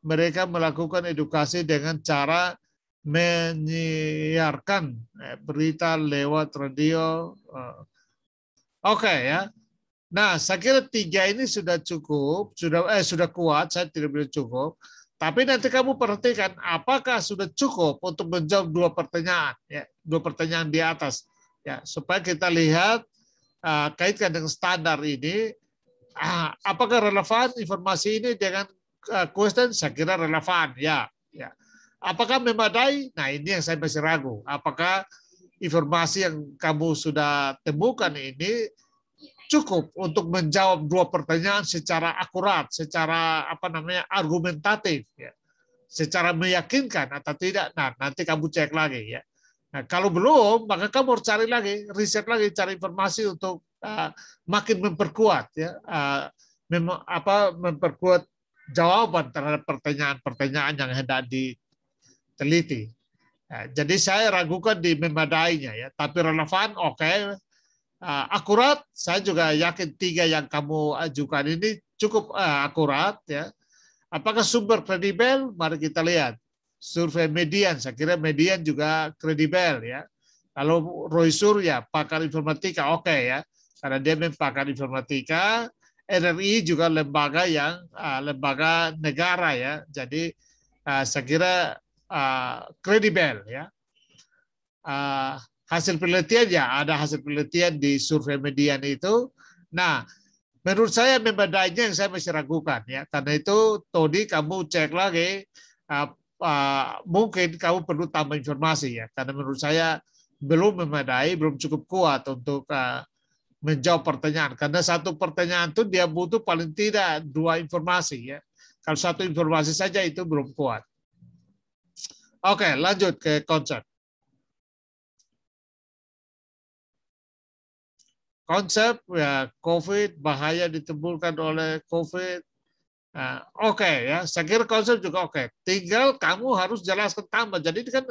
mereka melakukan edukasi dengan cara menyiarkan berita lewat radio. Oke ya. Nah, saya kira 3 ini sudah cukup, sudah kuat. Saya tidak bilang cukup. Tapi nanti kamu perhatikan, apakah sudah cukup untuk menjawab 2 pertanyaan, ya, 2 pertanyaan di atas. Ya, supaya kita lihat kaitkan dengan standar ini, apakah relevan informasi ini dengan question saya kira relevan, ya. Apakah memadai? Nah, ini yang saya masih ragu. Apakah informasi yang kamu sudah temukan ini cukup untuk menjawab dua pertanyaan secara akurat, secara argumentatif, ya, secara meyakinkan atau tidak? Nah, nanti kamu cek lagi, ya. Nah, kalau belum, maka kamu harus cari lagi, riset lagi, cari informasi untuk makin memperkuat, ya, memperkuat jawaban terhadap pertanyaan-pertanyaan yang hendak diteliti. Ya, jadi saya ragukan di memadainya, ya, tapi relevan, oke. Akurat, saya juga yakin 3 yang kamu ajukan ini cukup akurat, ya. Apakah sumber kredibel? Mari kita lihat. Survei Median, saya kira Median juga kredibel, ya. Kalau Roy Surya, pakar informatika, oke, ya, karena dia pakar informatika. RRI juga lembaga yang lembaga negara, ya. Jadi saya kira kredibel, ya. Hasil penelitian, ya, ada hasil penelitian di survei Median itu. Nah, menurut saya memadainya yang saya masih ragukan, ya. Karena itu Todi kamu cek lagi, mungkin kamu perlu tambah informasi, ya. Karena menurut saya belum memadai, belum cukup kuat untuk menjawab pertanyaan. Karena satu pertanyaan itu dia butuh paling tidak 2 informasi, ya. Kalau 1 informasi saja itu belum kuat. Oke, lanjut ke konsep. Konsep, ya, COVID, bahaya ditimbulkan oleh COVID. Oke, ya, saya kira konsep juga oke. Tinggal kamu harus jelaskan tambah. Jadi kan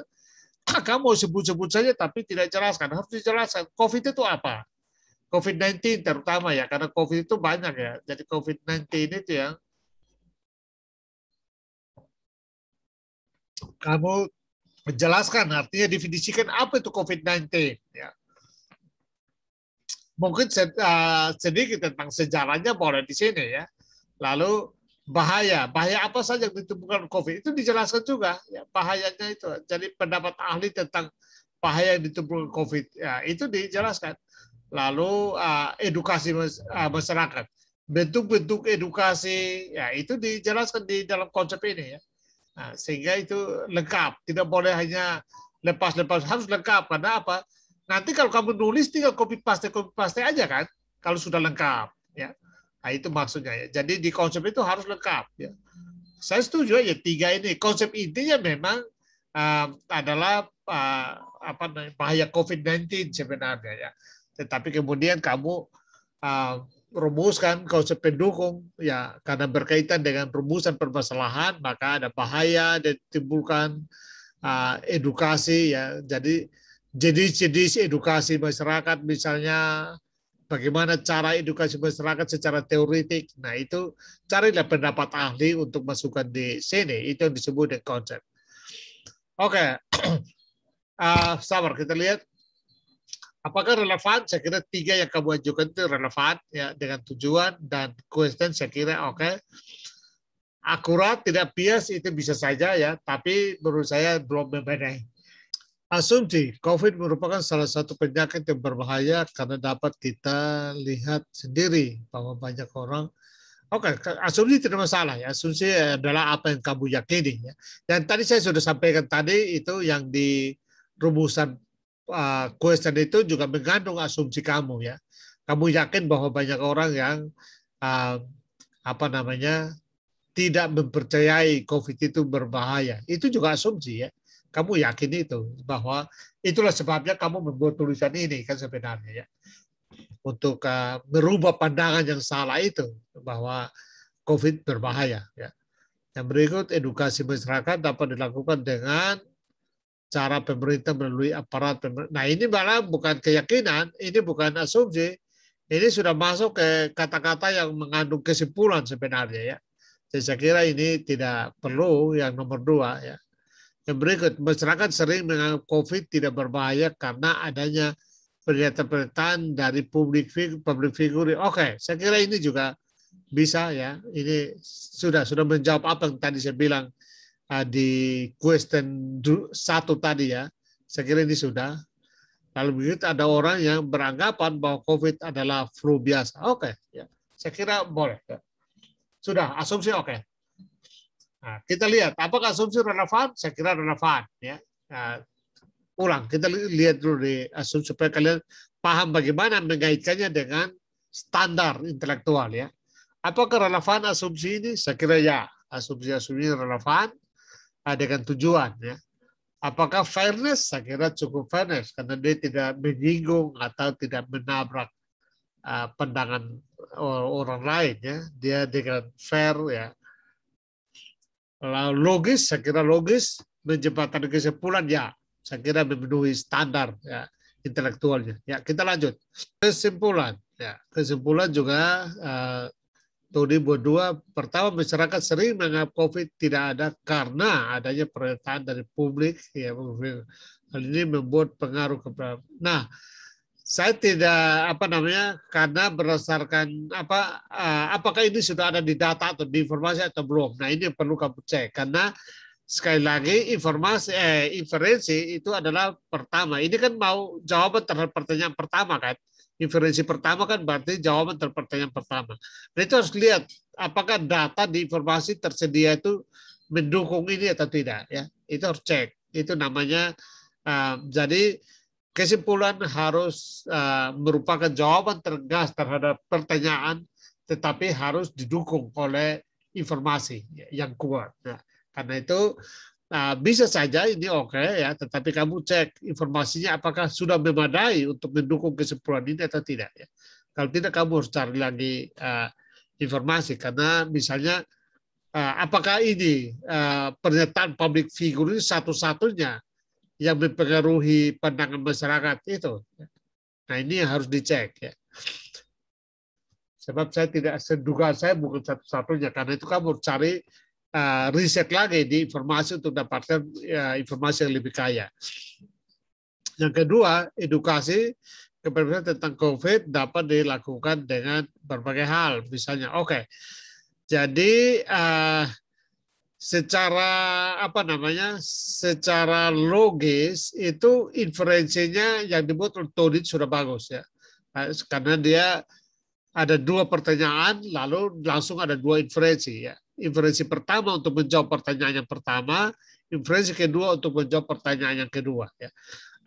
kamu sebut-sebut saja tapi tidak jelaskan. Harus dijelaskan COVID itu apa? COVID-19 terutama, ya, karena COVID itu banyak, ya. Jadi COVID-19 itu yang kamu menjelaskan, artinya definisikan apa itu COVID-19, ya. Mungkin sedikit tentang sejarahnya boleh di sini, ya. Lalu bahaya apa saja yang ditemukan COVID itu dijelaskan juga, ya, bahayanya itu. Jadi pendapat ahli tentang bahaya yang ditemukan COVID, ya, itu dijelaskan. Lalu edukasi masyarakat, bentuk-bentuk edukasi, ya, itu dijelaskan di dalam konsep ini, ya. Nah, sehingga itu lengkap, tidak boleh hanya lepas-lepas, harus lengkap. Karena apa? Nanti kalau kamu nulis tinggal copy paste aja kan, kalau sudah lengkap, ya. Nah, itu maksudnya, ya. Jadi di konsep itu harus lengkap, ya. Saya setuju, ya, 3 ini konsep intinya memang adalah bahaya COVID-19 sebenarnya, ya. Tetapi kemudian kamu rumuskan konsep pendukung, ya, karena berkaitan dengan rumusan permasalahan, maka ada bahaya dan timbulkan edukasi, ya. Jadi jenis edukasi masyarakat, misalnya bagaimana cara edukasi masyarakat secara teoretik. Nah, itu carilah pendapat ahli untuk masukkan di sini. Itu yang disebut dengan konsep. Oke. Sabar, kita lihat. Apakah relevan? Saya kira 3 yang kamu ajukan itu relevan, ya, dengan tujuan dan question. Saya kira oke. Akurat, tidak bias, itu bisa saja, ya. Tapi menurut saya belum memadai. Asumsi COVID merupakan salah satu penyakit yang berbahaya karena dapat kita lihat sendiri bahwa banyak orang. Oke, asumsi tidak masalah, ya. Asumsi adalah apa yang kamu yakini, ya. Dan tadi saya sudah sampaikan tadi itu yang di rumusan question itu juga mengandung asumsi kamu, ya. Kamu yakin bahwa banyak orang yang tidak mempercayai COVID itu berbahaya. Itu juga asumsi, ya. Kamu yakin itu, bahwa itulah sebabnya kamu membuat tulisan ini kan sebenarnya, ya. Untuk merubah pandangan yang salah itu, bahwa COVID berbahaya, ya. Yang berikut, edukasi masyarakat dapat dilakukan dengan cara pemerintah melalui aparat pemerintah. Nah, ini malah bukan keyakinan, ini bukan asumsi, ini sudah masuk ke kata-kata yang mengandung kesimpulan sebenarnya, ya. Jadi saya kira ini tidak perlu yang nomor 2, ya. Yang berikut, masyarakat sering menganggap COVID tidak berbahaya karena adanya pernyataan dari public figure. Oke, saya kira ini juga bisa, ya. Ini sudah menjawab apa yang tadi saya bilang di question 1 tadi, ya. Saya kira ini sudah. Lalu begitu ada orang yang beranggapan bahwa COVID adalah flu biasa. Oke, ya. Saya kira boleh, ya. Sudah, asumsi oke. Nah, kita lihat apakah asumsi relevan? Saya kira relevan, ya. Nah, ulang, kita lihat dulu di asumsi supaya kalian paham bagaimana mengaitkannya dengan standar intelektual, ya. Apakah relevan asumsi ini? Saya kira ya, asumsi-asumsi relevan dengan tujuan, ya. Apakah fairness? Saya kira cukup fairness karena dia tidak menyinggung atau tidak menabrak pandangan orang lain, ya. Dia dengan fair, ya. Lalu logis, saya kira logis, menjembatani kesimpulan, ya. Saya kira memenuhi standar, ya, intelektualnya. Ya, kita lanjut. Kesimpulan, ya. Kesimpulan juga Tony berdua, pertama masyarakat sering menganggap COVID tidak ada karena adanya pernyataan dari publik, ya. Hal ini membuat pengaruh kepada. Nah, saya tidak karena berdasarkan apakah ini sudah ada di data atau di informasi atau belum. Nah, ini yang perlu kamu cek karena sekali lagi inferensi itu adalah pertama. Ini kan mau jawaban terhadap pertanyaan pertama kan. Inferensi pertama kan berarti jawaban terhadap pertanyaan pertama. Nah, itu harus lihat apakah data di informasi tersedia itu mendukung ini atau tidak, ya. Itu harus cek. Itu namanya jadi kesimpulan harus merupakan jawaban tegas terhadap pertanyaan, tetapi harus didukung oleh informasi yang kuat. Nah, karena itu bisa saja ini oke, ya, tetapi kamu cek informasinya apakah sudah memadai untuk mendukung kesimpulan ini atau tidak. Ya. Kalau tidak, kamu harus cari lagi informasi karena misalnya apakah ini pernyataan public figure ini satu-satunya yang mempengaruhi pandangan masyarakat itu. Nah, ini yang harus dicek, ya. Sebab dugaan saya bukan satu-satunya, karena itu kamu cari riset lagi di informasi untuk dapatkan informasi yang lebih kaya. Yang kedua, edukasi kepada tentang COVID dapat dilakukan dengan berbagai hal. Misalnya, jadi secara logis itu inferensinya yang dibuat oleh Tony sudah bagus, ya, karena dia ada dua pertanyaan lalu langsung ada dua inferensi, ya. Inferensi pertama untuk menjawab pertanyaan yang pertama, inferensi kedua untuk menjawab pertanyaan yang kedua, ya.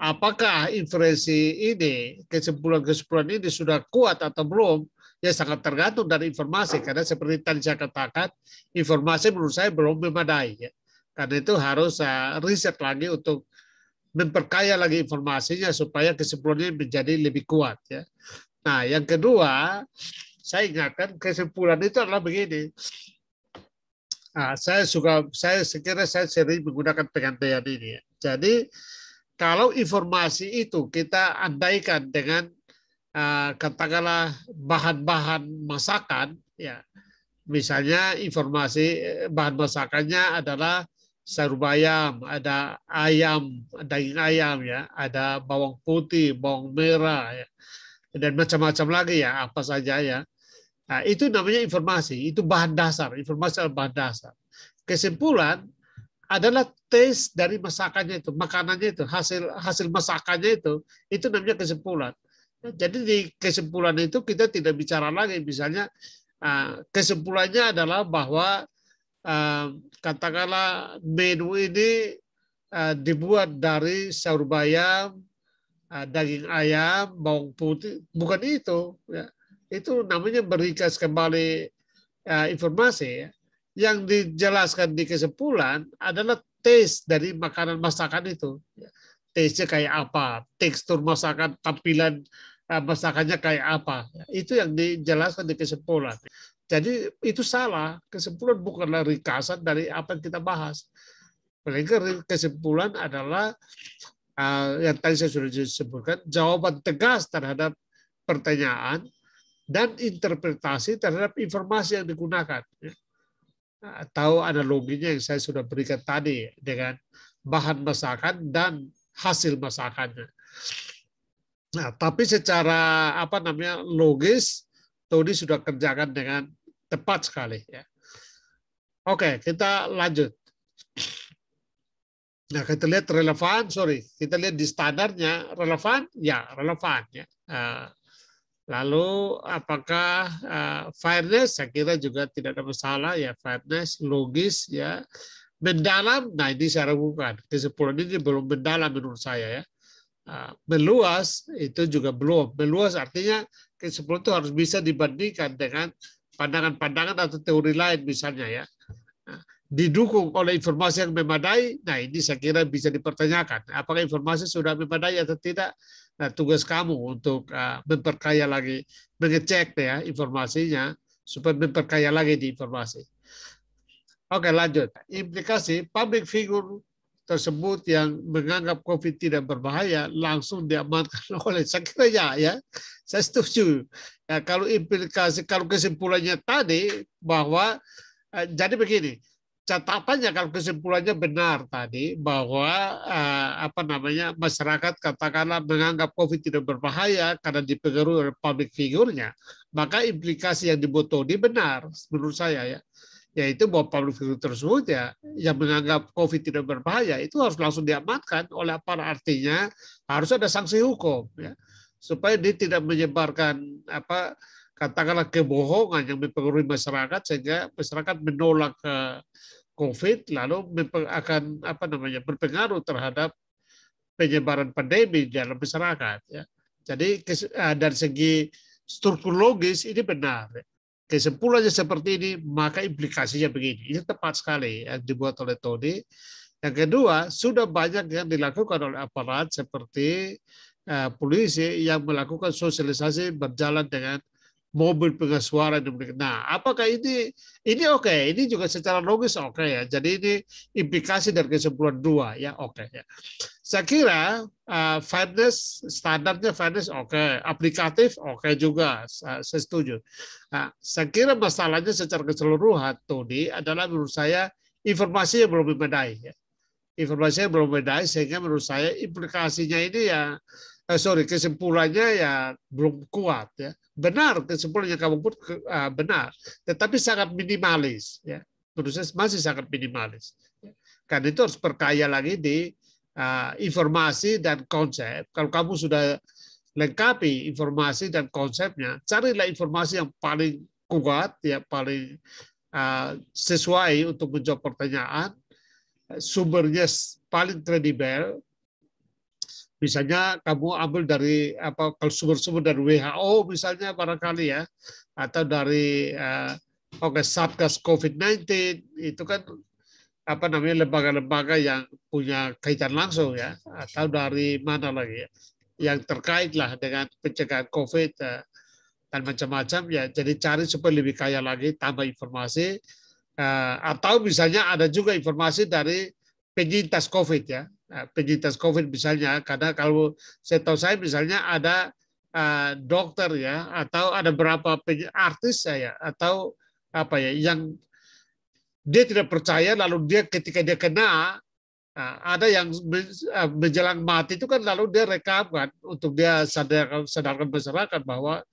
Apakah inferensi ini, kesimpulan-kesimpulan ini sudah kuat atau belum? Ya, sangat tergantung dari informasi, karena seperti tadi saya katakan, informasi menurut saya belum memadai, ya. Karena itu harus riset lagi untuk memperkaya lagi informasinya supaya kesimpulannya menjadi lebih kuat, ya. Nah, yang kedua, saya ingatkan kesimpulan itu adalah begini. Saya sering menggunakan pengandaian ini, ya. Jadi kalau informasi itu kita andaikan dengan katakanlah bahan-bahan masakan, ya, misalnya informasi bahan masakannya adalah sayur bayam, ada ayam, daging ayam, ya, ada bawang putih, bawang merah, ya, dan macam-macam lagi, ya, apa saja, ya. Nah, itu namanya informasi, itu bahan dasar, informasi adalah bahan dasar. Kesimpulan adalah tes dari masakannya itu, makanannya itu, hasil masakannya itu namanya kesimpulan. Jadi di kesimpulan itu kita tidak bicara lagi, misalnya kesimpulannya adalah bahwa katakanlah menu ini dibuat dari sayur bayam, daging ayam, bawang putih, bukan itu, ya. Itu namanya berikas kembali informasi, ya. Yang dijelaskan di kesimpulan adalah tes dari makanan masakan itu, ya. Tesnya kayak apa, tekstur masakan, tampilan masakannya kayak apa. Itu yang dijelaskan di kesimpulan. Jadi itu salah. Kesimpulan bukanlah ringkasan dari apa yang kita bahas. Mereka kesimpulan adalah yang tadi saya sudah disebutkan, jawaban tegas terhadap pertanyaan dan interpretasi terhadap informasi yang digunakan. Atau analoginya yang saya sudah berikan tadi dengan bahan masakan dan hasil masakannya. Nah, tapi secara logis, Tony sudah kerjakan dengan tepat sekali, ya. Oke, kita lanjut. Nah, kita lihat relevan, kita lihat di standarnya relevan, ya relevan, ya. Lalu apakah fairness? Saya kira juga tidak ada masalah ya, fairness, logis ya, mendalam. Nah ini saya ragukan. Kesimpulan ini belum mendalam menurut saya ya. Meluas itu juga belum. Meluas artinya kesimpulan itu harus bisa dibandingkan dengan pandangan-pandangan atau teori lain misalnya ya. Didukung oleh informasi yang memadai, nah ini saya kira bisa dipertanyakan. Apakah informasi sudah memadai atau tidak? Nah, tugas kamu untuk memperkaya lagi, mengecek ya informasinya, supaya memperkaya lagi di informasi. Oke, lanjut. Implikasi public figure tersebut yang menganggap COVID tidak berbahaya langsung diamankan oleh, saya kira ya, saya setuju. Ya, kalau implikasi, kalau kesimpulannya tadi bahwa jadi begini, catatannya kalau kesimpulannya benar tadi bahwa masyarakat katakanlah menganggap COVID tidak berbahaya karena dipengaruhi oleh public figure-nya, maka implikasi yang dibuat Tony benar menurut saya ya, yaitu bahwa public figure tersebut ya yang menganggap COVID tidak berbahaya itu harus langsung diamankan oleh aparat, artinya harus ada sanksi hukum ya supaya dia tidak menyebarkan katakanlah kebohongan yang mempengaruhi masyarakat sehingga masyarakat menolak COVID lalu akan berpengaruh terhadap penyebaran pandemi dalam masyarakat ya. Jadi dari segi struktur logis ini benar. Kesimpulannya seperti ini, maka implikasinya begini. Ini tepat sekali yang dibuat oleh Tony. Yang kedua, sudah banyak yang dilakukan oleh aparat seperti polisi yang melakukan sosialisasi berjalan dengan mobil pengeras suara. Nah, apakah ini oke? Ini juga secara logis oke ya. Jadi ini implikasi dari kesimpulan dua ya, oke ya. Saya kira fairness, standarnya fairness oke, aplikatif oke juga, saya setuju. Nah, saya kira masalahnya secara keseluruhan Tony adalah menurut saya informasinya belum memadai ya. Informasinya belum memadai sehingga menurut saya implikasinya ini ya kesimpulannya ya belum kuat ya. Benar kesimpulannya kamu pun benar, tetapi sangat minimalis ya. Menurut saya masih sangat minimalis. Karena itu harus perkaya lagi di informasi dan konsep. Kalau kamu sudah lengkapi informasi dan konsepnya, carilah informasi yang paling kuat ya, paling sesuai untuk menjawab pertanyaan, sumbernya paling kredibel. Misalnya kamu ambil dari kalau sumber-sumber dari WHO misalnya barangkali ya, atau dari Satgas COVID-19 itu kan lembaga-lembaga yang punya kaitan langsung ya, atau dari mana lagi ya, yang terkait lah dengan pencegahan COVID dan macam-macam ya. Jadi cari supaya lebih kaya lagi, tambah informasi, atau misalnya ada juga informasi dari penyintas COVID ya. Penyintas COVID misalnya, karena kalau saya misalnya ada dokter ya, atau ada beberapa artis saya atau yang dia tidak percaya, lalu dia ketika dia kena ada yang menjelang mati itu kan lalu dia rekam kan untuk dia sadarkan masyarakat bahwa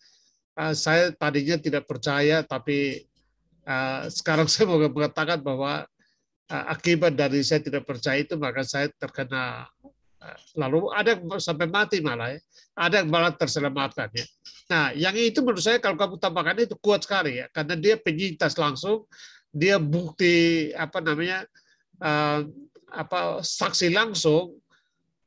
saya tadinya tidak percaya tapi sekarang saya mau mengatakan bahwa akibat dari saya tidak percaya itu maka saya terkena, lalu ada yang sampai mati malah ya, ada yang malah terselamatkan ya. Nah yang itu menurut saya kalau kamu tambahkan itu kuat sekali ya, karena dia penyintas langsung, dia bukti saksi langsung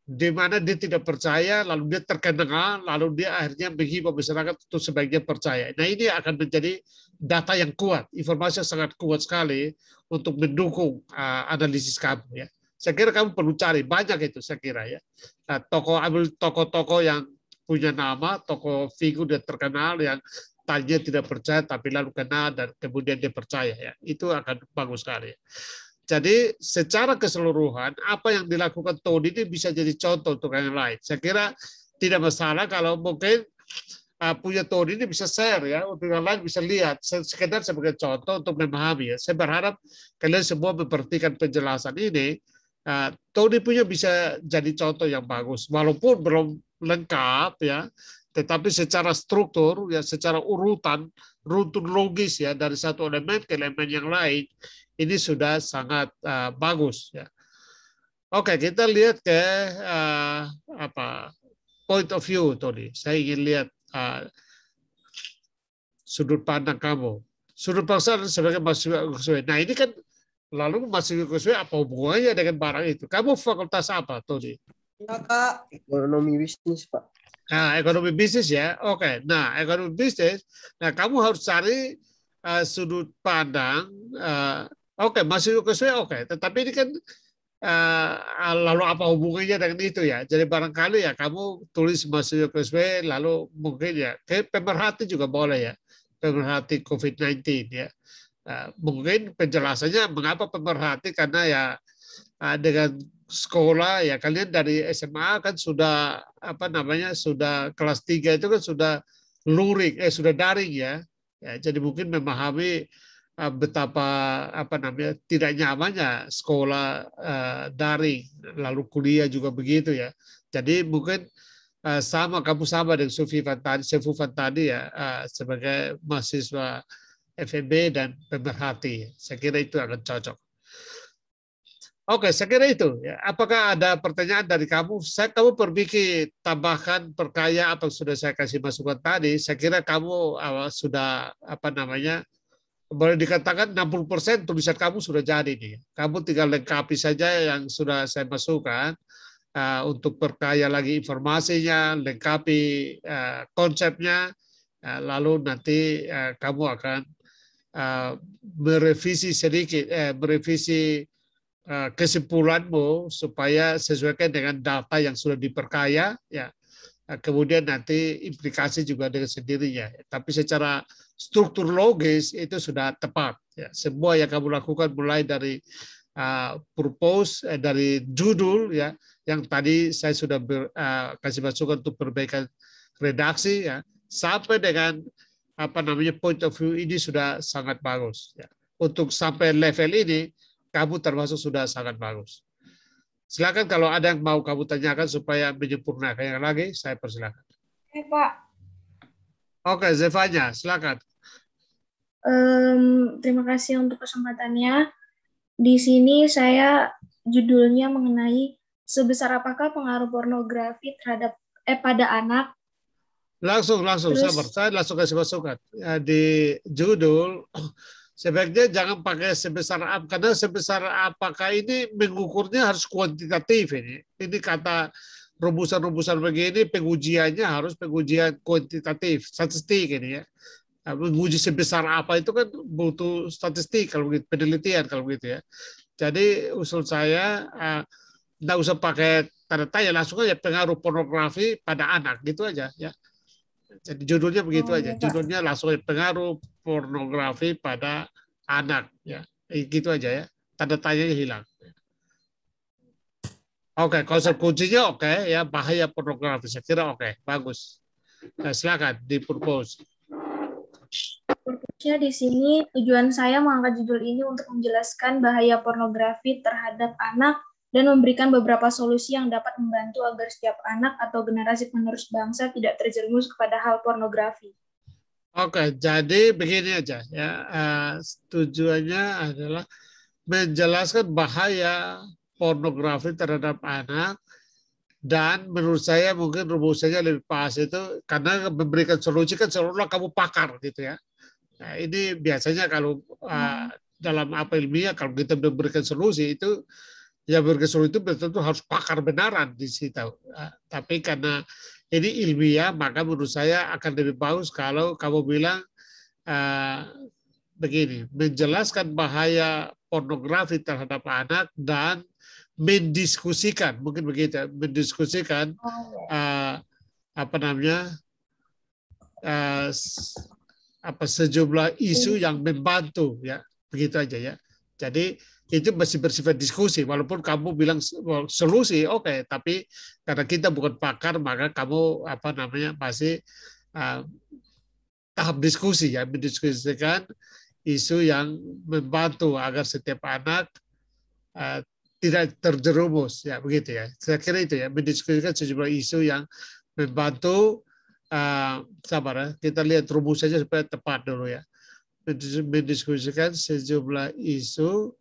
di mana dia tidak percaya lalu dia terkena, lalu dia akhirnya menghimbau masyarakat untuk sebaiknya percaya. Nah ini akan menjadi data yang kuat, informasi yang sangat kuat sekali untuk mendukung analisis kamu ya. Saya kira kamu perlu cari banyak itu, saya kira ya. Nah, tokoh-tokoh yang punya nama, tokoh figur yang terkenal yang tadinya tidak percaya tapi lalu kena dan kemudian dia percaya ya. Itu akan bagus sekali. Jadi secara keseluruhan apa yang dilakukan Tony ini bisa jadi contoh untuk yang lain. Saya kira tidak masalah kalau mungkin punya Tony ini bisa share ya, untuk yang lain bisa lihat sekedar sebagai contoh untuk memahami ya. Saya berharap kalian semua memperhatikan penjelasan ini. Tony punya bisa jadi contoh yang bagus walaupun belum lengkap ya, tetapi secara struktur ya, secara urutan logis ya, dari satu elemen ke elemen yang lain ini sudah sangat bagus ya. Oke, kita lihat ke point of view Tony. Saya ingin lihat sudut pandang kamu. Sudut pandang sebagai mahasiswa UKSW. Nah ini kan lalu mahasiswa UKSW apa hubungannya dengan barang itu? Kamu fakultas apa, Tony? Ya, Kak. Ekonomi bisnis, Pak. Nah, ekonomi bisnis ya. Oke. Nah, ekonomi bisnis. Nah, kamu harus cari sudut pandang. Oke, mahasiswa UKSW oke. Tetapi ini kan lalu apa hubungannya dengan itu ya? Jadi barangkali ya kamu tulis mahasiswa UKSW lalu mungkin ya kayak pemerhati juga boleh ya. Pemerhati COVID-19 ya. Mungkin penjelasannya mengapa pemerhati karena ya dengan sekolah ya kalian dari SMA kan sudah apa namanya sudah kelas 3 itu kan sudah luring sudah daring ya. Jadi mungkin memahami betapa apa namanya tidak nyamannya sekolah daring lalu kuliah juga begitu ya. Jadi mungkin kamu sama dengan Sefufan tadi ya sebagai mahasiswa FEB dan pemerhati. Saya kira itu akan cocok. Oke, saya kira itu. Ya. Apakah ada pertanyaan dari kamu? Kamu perbaiki tambahkan perkaya apa yang sudah saya kasih masukan tadi. Saya kira kamu sudah apa namanya boleh dikatakan 60% tulisan kamu sudah jadi nih. Kamu tinggal lengkapi saja yang sudah saya masukkan untuk perkaya lagi informasinya, lengkapi konsepnya, lalu nanti kamu akan merevisi sedikit, merevisi kesimpulanmu supaya sesuaikan dengan data yang sudah diperkaya, ya. Kemudian nanti implikasi juga dengan sendirinya. Tapi secara struktur logis itu sudah tepat. Ya. Semua yang kamu lakukan mulai dari purpose, dari judul, ya, yang tadi saya sudah kasih masukan untuk perbaikan redaksi, ya, sampai dengan apa namanya point of view ini sudah sangat bagus. Ya. Untuk sampai level ini, kamu termasuk sudah sangat bagus. Silakan kalau ada yang mau kamu tanyakan supaya menyempurnakan yang lagi, saya persilakan. Oke, Pak. Oke, Zevanya, silakan. Terima kasih untuk kesempatannya. Di sini saya judulnya mengenai sebesar apakah pengaruh pornografi terhadap pada anak. Langsung, sabar. Saya langsung kasih masukan. Ya, di judul, sebaiknya jangan pakai sebesar apa, karena sebesar apakah ini mengukurnya harus kuantitatif ini. Ini kata rumusan-rumusan begini, pengujiannya harus pengujian kuantitatif, statistik ini ya. Menguji sebesar apa itu kan butuh statistik kalau begitu, penelitian kalau begitu ya. Jadi usul saya nggak usah pakai tanda tanya, langsung aja pengaruh pornografi pada anak gitu aja ya. Jadi judulnya begitu aja. Judulnya langsung pengaruh pornografi pada anak ya. Gitu aja ya. Tanda tanyanya hilang. Oke, konsep kuncinya oke ya, bahaya pornografi. Saya kira oke, bagus. Nah, silakan di-propose. Purpose-nya di sini tujuan saya mengangkat judul ini untuk menjelaskan bahaya pornografi terhadap anak dan memberikan beberapa solusi yang dapat membantu agar setiap anak atau generasi penerus bangsa tidak terjerumus kepada hal pornografi. Oke, jadi begini aja ya. Tujuannya adalah menjelaskan bahaya pornografi terhadap anak, dan menurut saya mungkin rumusannya lebih pas itu karena memberikan solusi kan seolah-olah kamu pakar gitu ya. Nah, ini biasanya kalau dalam apa ilmiah kalau kita memberikan solusi itu ya berkesulitan itu betul-betul harus pakar benaran di situ. Tapi karena ini ilmiah, maka menurut saya akan lebih bagus kalau kamu bilang begini, menjelaskan bahaya pornografi terhadap anak dan mendiskusikan, mungkin begitu, mendiskusikan apa namanya sejumlah isu yang membantu ya, begitu aja ya. Jadi itu masih bersifat diskusi, walaupun kamu bilang solusi, oke, tapi karena kita bukan pakar, maka kamu apa namanya masih tahap diskusi ya, mendiskusikan isu yang membantu agar setiap anak tidak terjerumus ya, begitu ya. Saya kira itu ya, mendiskusikan sejumlah isu yang membantu. Sabar ya, kita lihat rumusannya supaya tepat dulu ya. Mendiskusikan sejumlah isu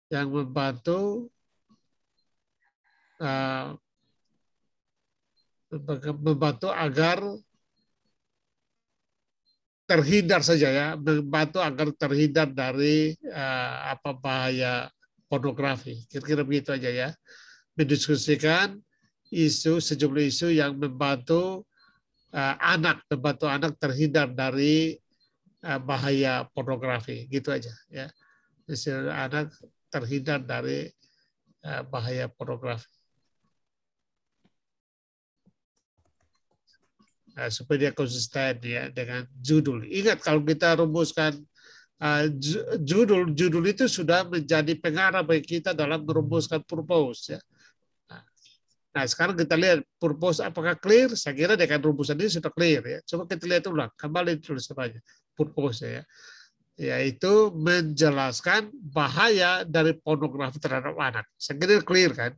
yang membantu agar terhindar saja ya, membantu agar terhindar dari bahaya pornografi. Kira-kira begitu aja ya. Mendiskusikan sejumlah isu yang membantu anak terhindar dari bahaya pornografi. Gitu aja ya. Anak terhindar dari bahaya pornografi. Supaya dia konsisten ya dengan judul. Ingat kalau kita rumuskan judul itu sudah menjadi pengarah bagi kita dalam merumuskan purpose ya. Nah sekarang kita lihat purpose apakah clear? Saya kira dengan rumusan ini sudah clear ya. Coba kita lihat ulang kembali tulisannya purpose ya. Yaitu menjelaskan bahaya dari pornografi terhadap anak. Saya kira clear kan?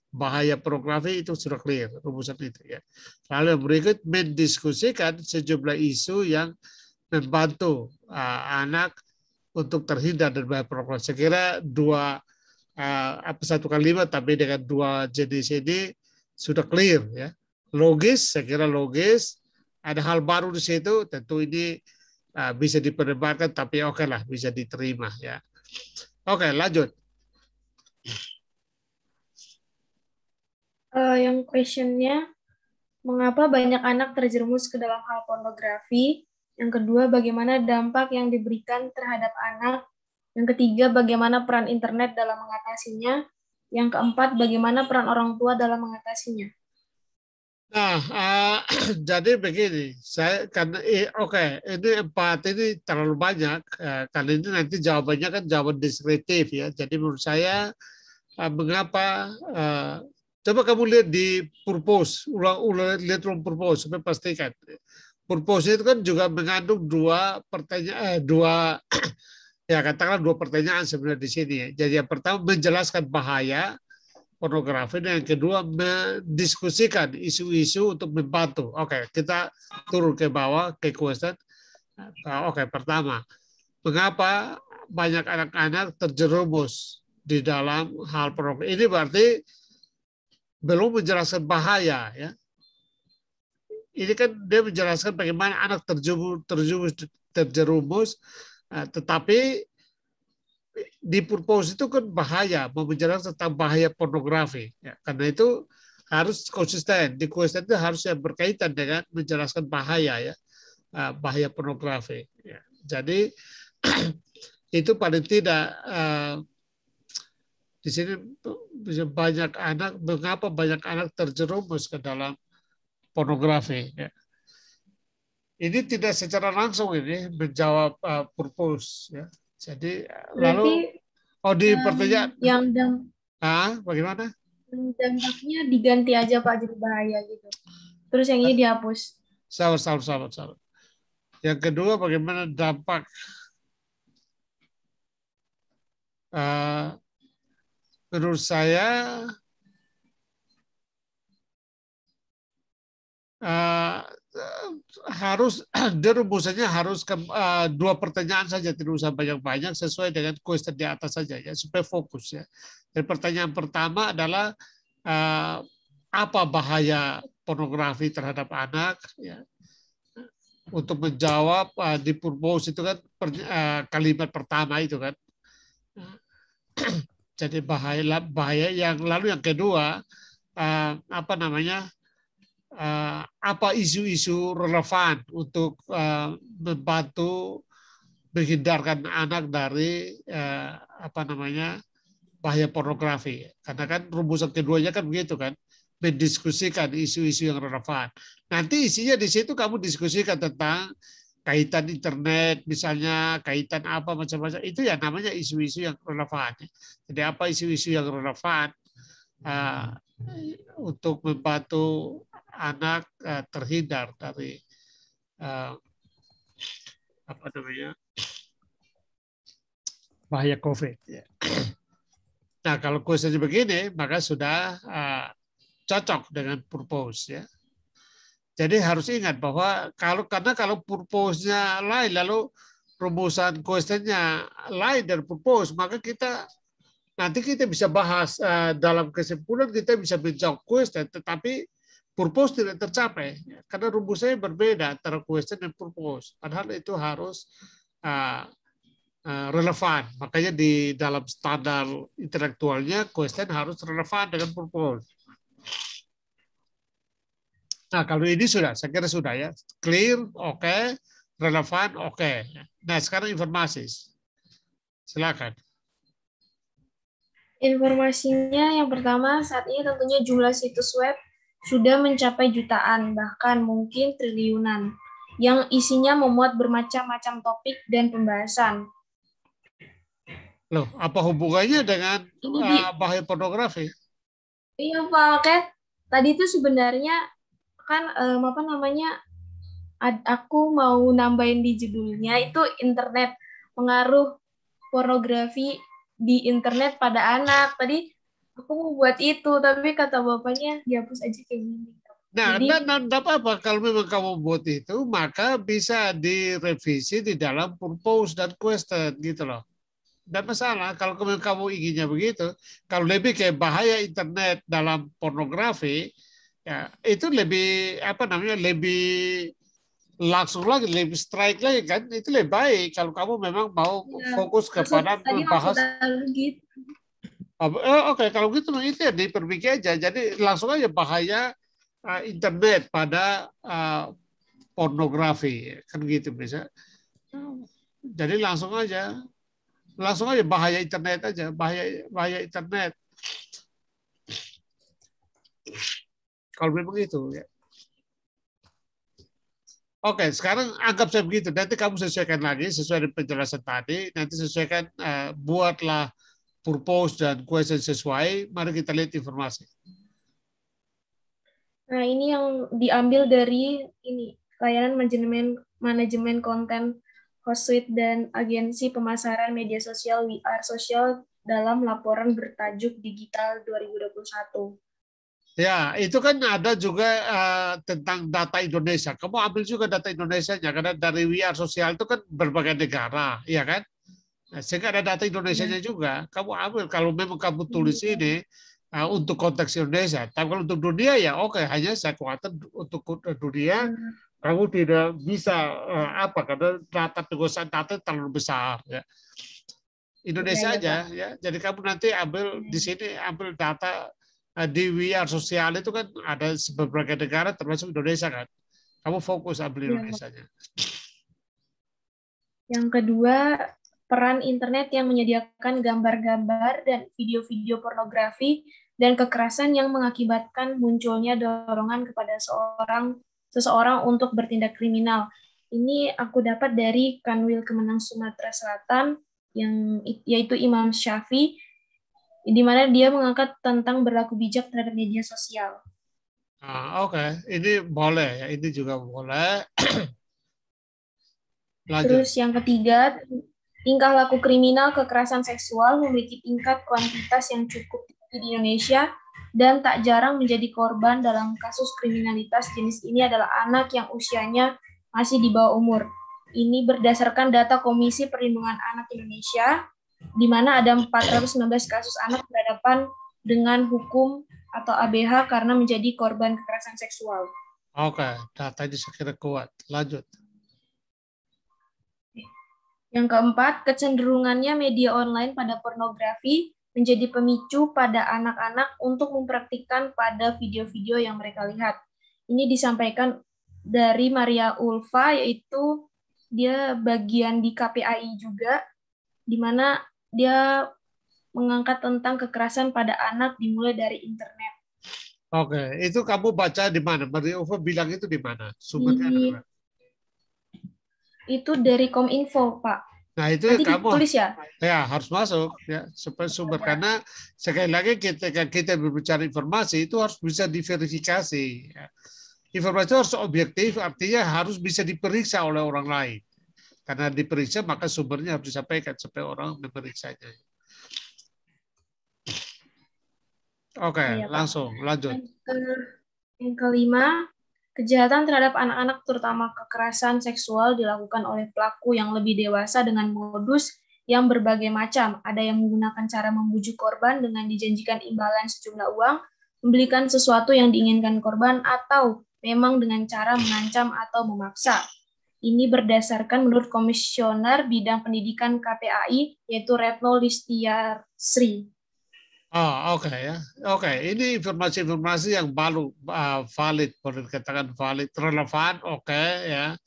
Bahaya pornografi itu sudah clear rumusan itu ya. Lalu yang berikut mendiskusikan sejumlah isu yang membantu anak untuk terhindar dari bahaya pornografi. Saya kira satu kalimat tapi dengan dua jenis ini sudah clear ya. Logis, saya kira logis. Ada hal baru di situ, tentu ini bisa diperdebatkan tapi oke lah bisa diterima ya. Oke, lanjut. Yang questionnya, mengapa banyak anak terjerumus ke dalam hal pornografi? Yang kedua, bagaimana dampak yang diberikan terhadap anak? Yang ketiga, bagaimana peran internet dalam mengatasinya? Yang keempat, bagaimana peran orang tua dalam mengatasinya? Nah, jadi begini, ini 4 ini terlalu banyak, karena ini nanti jawabannya kan jawaban deskriptif ya. Jadi menurut saya, mengapa coba kamu lihat di purpose, ulang lihat ruang purpose supaya pastikan. Purpose itu kan juga mengandung dua pertanyaan sebenarnya di sini. Jadi yang pertama menjelaskan bahaya pornografi dan yang kedua mendiskusikan isu-isu untuk membantu. Oke, kita turun ke bawah ke question. Oke, pertama, mengapa banyak anak-anak terjerumus di dalam hal pornografi? Ini berarti belum menjelaskan bahaya ya. Ini kan dia menjelaskan bagaimana anak terjerumus, tetapi di purpose itu kan bahaya, mau menjelaskan tentang bahaya pornografi. Ya, karena itu harus konsisten. Di question itu harusnya berkaitan dengan menjelaskan bahaya ya, bahaya pornografi. Ya. Jadi itu paling tidak di sini banyak anak, mengapa banyak anak terjerumus ke dalam pornografi. Ya. Ini tidak secara langsung ini menjawab purpose. Ya. Jadi lalu di pertanyaan yang bagaimana? Dampaknya diganti aja Pak jadi bahaya gitu. Terus yang ini dihapus. Sabar. Yang kedua bagaimana dampak menurut saya harus rumusannya harus dua pertanyaan saja, tidak usah banyak-banyak, sesuai dengan question di atas saja ya supaya fokus ya. Dan pertanyaan pertama adalah apa bahaya pornografi terhadap anak ya. Untuk menjawab di purpose itu kan kalimat pertama itu kan. Jadi bahaya yang lalu yang kedua apa isu-isu relevan untuk membantu menghindarkan anak dari bahaya pornografi. Karena kan rumusan keduanya kan begitu kan, mendiskusikan isu-isu yang relevan. Nanti isinya di situ kamu diskusikan tentang kaitan internet, misalnya kaitan apa macam-macam, itu ya namanya isu-isu yang relevan. Jadi apa isu-isu yang relevan untuk membantu anak terhindar dari bahaya COVID. Nah, kalau questionnya begini, maka sudah cocok dengan purpose ya. Jadi harus ingat bahwa karena kalau purpose-nya lain, lalu rumusan questionnya lain dari purpose, maka nanti kita bisa bahas dalam kesimpulan, kita bisa menjawab question, tetapi purpose tidak tercapai karena rumusnya berbeda antara question dan purpose. Padahal itu harus relevan. Makanya di dalam standar intelektualnya question harus relevan dengan purpose. Nah, kalau ini sudah, saya kira sudah ya. Clear, oke. Relevan, oke. Nah, sekarang informasi. Silakan. Informasinya yang pertama, saat ini tentunya jumlah situs web sudah mencapai jutaan, bahkan mungkin triliunan, yang isinya memuat bermacam-macam topik dan pembahasan. Loh, apa hubungannya dengan bahaya pornografi? Iya, Pak Ket. Tadi itu sebenarnya kan aku mau nambahin di judulnya itu internet, pengaruh pornografi di internet pada anak. Tadi aku mau buat itu, tapi kata bapaknya dihapus aja kayak gini. Nah, tidak apa-apa. Kalau memang kamu buat itu, maka bisa direvisi di dalam purpose dan question gitu loh. Tidak masalah kalau kamu inginnya begitu. Kalau lebih kayak bahaya internet dalam pornografi, ya itu lebih lebih langsung lagi, lebih strike lagi kan, itu lebih baik kalau kamu memang mau fokus kepada membahas. Gitu. Oke, kalau gitu itu ya diperbaiki aja. Jadi langsung aja bahaya internet pada pornografi kan gitu bisa. Jadi langsung aja bahaya internet aja, bahaya internet. Kalau memang itu ya. Oke, sekarang anggap saya begitu. Nanti kamu sesuaikan lagi sesuai dengan penjelasan tadi. Nanti sesuaikan, buatlah purpose dan question sesuai. Mari kita lihat informasi. Nah, ini yang diambil dari layanan manajemen konten Hootsuite dan agensi pemasaran media sosial We Are Social dalam laporan bertajuk Digital 2021. Ya, itu kan ada juga tentang data Indonesia. Kamu ambil juga data Indonesia-nya, karena dari We Are Social itu kan berbagai negara, ya kan? Nah, sehingga ada data Indonesia-nya juga. Kamu ambil, kalau memang kamu tulis ini untuk konteks Indonesia. Tapi kalau untuk dunia ya oke, hanya saya khawatir untuk dunia kamu tidak bisa karena data penguasaan data terlalu besar ya. Indonesia aja ya. Jadi kamu nanti ambil di sini ambil data di We Are Social itu kan ada beberapa negara termasuk Indonesia kan. Kamu fokus ambil Indonesia-nya. Yang kedua, peran internet yang menyediakan gambar-gambar dan video-video pornografi dan kekerasan yang mengakibatkan munculnya dorongan kepada seseorang untuk bertindak kriminal. Ini aku dapat dari Kanwil Kemenang Sumatera Selatan, yaitu Imam Syafi, di mana dia mengangkat tentang berlaku bijak terhadap media sosial. Oke. Ini boleh ya, ini juga boleh. Terus yang ketiga, tingkah laku kriminal kekerasan seksual memiliki tingkat kuantitas yang cukup di Indonesia dan tak jarang menjadi korban dalam kasus kriminalitas jenis ini adalah anak yang usianya masih di bawah umur. Ini berdasarkan data Komisi Perlindungan Anak Indonesia, di mana ada 419 kasus anak berhadapan dengan hukum atau ABH karena menjadi korban kekerasan seksual. Oke, data ini saya kira kuat. Lanjut. Yang keempat, kecenderungannya media online pada pornografi menjadi pemicu pada anak-anak untuk mempraktikkan pada video-video yang mereka lihat. Ini disampaikan dari Maria Ulfa, yaitu dia bagian di KPAI juga, di mana dia mengangkat tentang kekerasan pada anak dimulai dari internet. Oke, itu kamu baca di mana? Maria Ulfa bilang itu di mana? Sumbernya di mana? Itu dari Kominfo, Pak. Nah, itu nanti kamu ditulis ya? Ya, harus masuk ya supaya sumber, karena sekali lagi ketika kita berbicara informasi itu harus bisa diverifikasi. Ya. Informasi harus objektif, artinya harus bisa diperiksa oleh orang lain. Karena diperiksa maka sumbernya harus disampaikan supaya orang memeriksanya. Oke, langsung lanjut. Yang kelima, kejahatan terhadap anak-anak terutama kekerasan seksual dilakukan oleh pelaku yang lebih dewasa dengan modus yang berbagai macam. Ada yang menggunakan cara membujuk korban dengan dijanjikan imbalan sejumlah uang membelikan sesuatu yang diinginkan korban, atau memang dengan cara mengancam atau memaksa. Ini berdasarkan menurut Komisioner Bidang Pendidikan KPAI, yaitu Retno Listiasri. Oh, oke ya. Oke, ini informasi-informasi yang baru valid, boleh dikatakan valid, relevan, oke ya.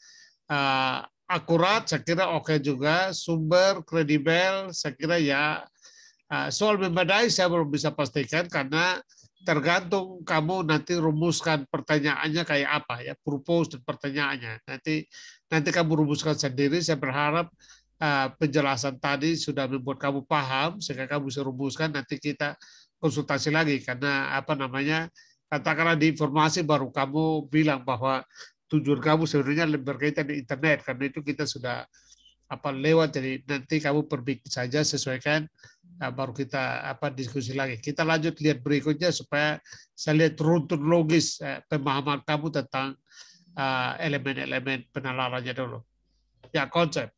Akurat, saya kira oke juga. Sumber kredibel, saya kira ya. Soal memadai saya belum bisa pastikan karena tergantung kamu nanti rumuskan pertanyaannya kayak apa ya, propose dan pertanyaannya. Nanti kamu rumuskan sendiri. Saya berharap penjelasan tadi sudah membuat kamu paham sehingga kamu bisa rumuskan. Nanti kita konsultasi lagi karena katakanlah di informasi baru kamu bilang bahwa tujuan kamu sebenarnya lebih berkaitan di internet, karena itu kita sudah lewat, jadi nanti kamu perbaiki saja, sesuaikan, baru kita diskusi lagi. Kita lanjut lihat berikutnya supaya saya lihat runtun logis pemahaman kamu tentang elemen-elemen penalarannya dulu. Ya, konsep.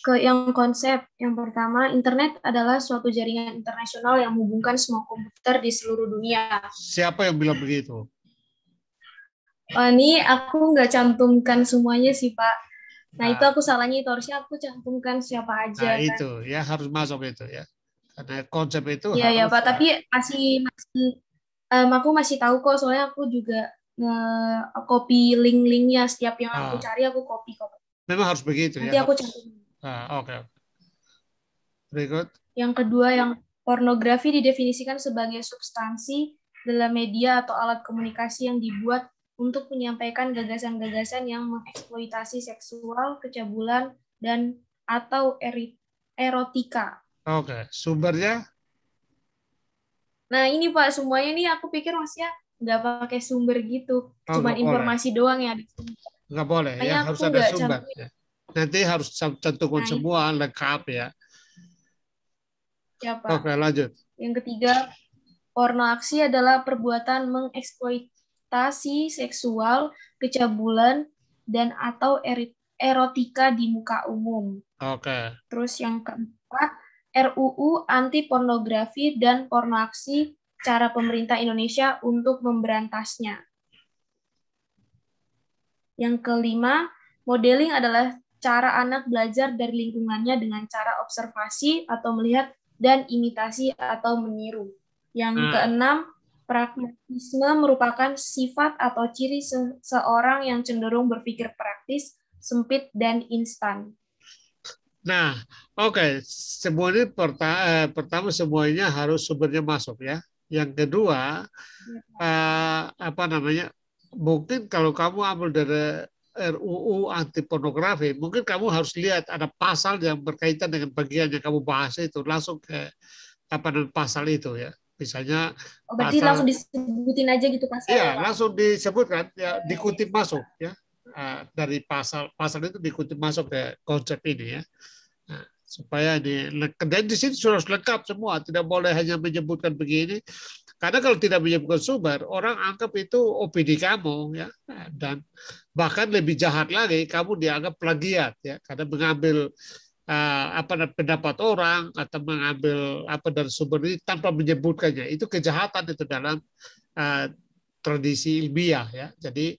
Yang konsep yang pertama, internet adalah suatu jaringan internasional yang menghubungkan semua komputer di seluruh dunia. Siapa yang bilang begitu? Ini aku nggak cantumkan semuanya sih, Pak. Nah, itu aku salahnya, itu harusnya aku cantumkan siapa aja. Nah, itu ya harus masuk itu ya. Karena konsep itu harus. Iya, Pak, tapi aku masih tahu kok, soalnya aku juga copy link-linknya setiap yang aku cari, aku copy. Memang harus begitu. Nanti ya. aku cantum. Oke. Berikut. Yang kedua, yang pornografi didefinisikan sebagai substansi dalam media atau alat komunikasi yang dibuat untuk menyampaikan gagasan-gagasan yang mengeksploitasi seksual, kecabulan, dan atau erotika. Oke, sumbernya? Nah ini Pak, semuanya nih aku pikir maksudnya nggak pakai sumber gitu, cuma informasi doang ya. Nggak boleh, ya harus ada sumber. Ya. Nanti harus cantumkan semua lengkap ya. Ya Pak. Oke, lanjut. Yang ketiga, pornoaksi adalah perbuatan mengeksploitasi seksual, kecabulan, dan atau erotika di muka umum. Oke. Terus yang keempat, RUU anti pornografi dan pornoaksi, cara pemerintah Indonesia untuk memberantasnya. Yang kelima, modeling adalah cara anak belajar dari lingkungannya dengan cara observasi atau melihat dan imitasi atau meniru. Yang keenam, pragmatisme merupakan sifat atau ciri seseorang yang cenderung berpikir praktis, sempit, dan instan. Nah, oke. Semuanya pertama semuanya harus sumbernya masuk ya. Yang kedua, mungkin kalau kamu ambil dari RUU anti pornografi, mungkin kamu harus lihat ada pasal yang berkaitan dengan bagian yang kamu bahas itu, langsung ke pasal itu ya. Misalnya berarti langsung disebutin aja gitu pasal. Iya, langsung disebutkan ya, dikutip masuk ya. Dari pasal itu dikutip masuk ke konsep ini ya. Nah, supaya dan di sini harus lengkap semua, tidak boleh hanya menyebutkan begini. Karena kalau tidak menyebutkan sumber, orang anggap itu opini kamu ya. Dan bahkan lebih jahat lagi, kamu dianggap plagiat ya, karena mengambil pendapat orang atau mengambil dari sumber ini tanpa menyebutkannya. Itu kejahatan itu dalam tradisi ilmiah ya. Jadi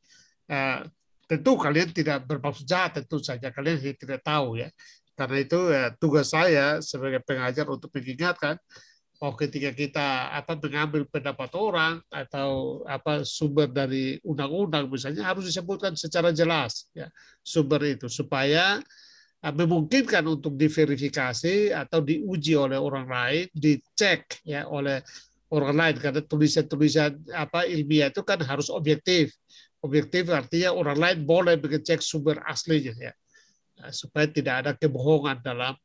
tentu kalian tidak bermaksud jahat, tentu saja kalian tidak tahu ya. Karena itu tugas saya sebagai pengajar untuk mengingatkan ketika kita mengambil pendapat orang atau sumber dari undang-undang misalnya, harus disebutkan secara jelas ya sumber itu, supaya memungkinkan untuk diverifikasi atau diuji oleh orang lain, dicek ya oleh orang lain, karena tulisan-tulisan ilmiah itu kan harus objektif. Objektif artinya orang lain boleh mengecek sumber aslinya ya, supaya tidak ada kebohongan dalam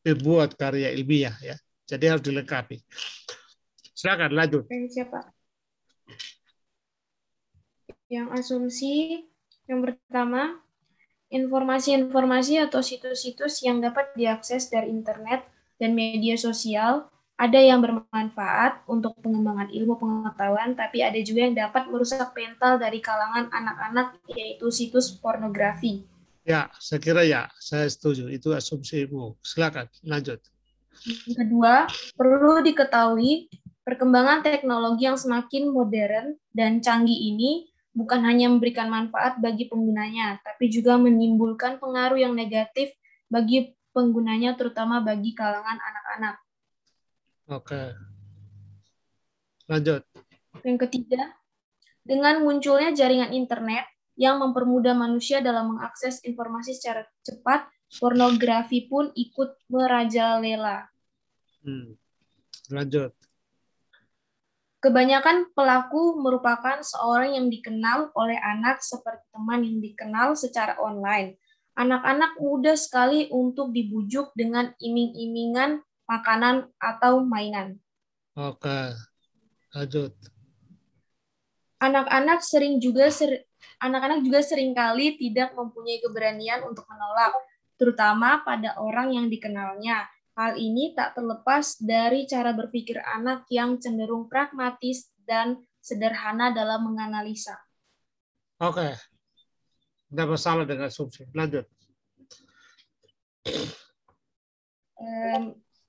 membuat karya ilmiah ya. Jadi harus dilengkapi. Silakan lanjut. Siapa? Yang asumsi yang pertama, informasi-informasi atau situs-situs yang dapat diakses dari internet dan media sosial ada yang bermanfaat untuk pengembangan ilmu pengetahuan, tapi ada juga yang dapat merusak mental dari kalangan anak-anak, yaitu situs pornografi. Ya, saya kira ya, saya setuju. Itu asumsimu. Silakan, lanjut. Yang kedua, perlu diketahui Perkembangan teknologi yang semakin modern dan canggih ini bukan hanya memberikan manfaat bagi penggunanya, tapi juga menimbulkan pengaruh yang negatif bagi penggunanya, terutama bagi kalangan anak-anak. Oke. Lanjut. Yang ketiga, dengan munculnya jaringan internet yang mempermudah manusia dalam mengakses informasi secara cepat, pornografi pun ikut merajalela. Lanjut. Kebanyakan pelaku merupakan seorang yang dikenal oleh anak seperti teman yang dikenal secara online. Anak-anak mudah sekali untuk dibujuk dengan iming-imingan makanan atau mainan. Oke. Lanjut. Anak-anak juga seringkali tidak mempunyai keberanian untuk menolak, terutama pada orang yang dikenalnya. Hal ini tak terlepas dari cara berpikir anak yang cenderung pragmatis dan sederhana dalam menganalisa. Oke. Tidak masalah dengan asumsi. Lanjut.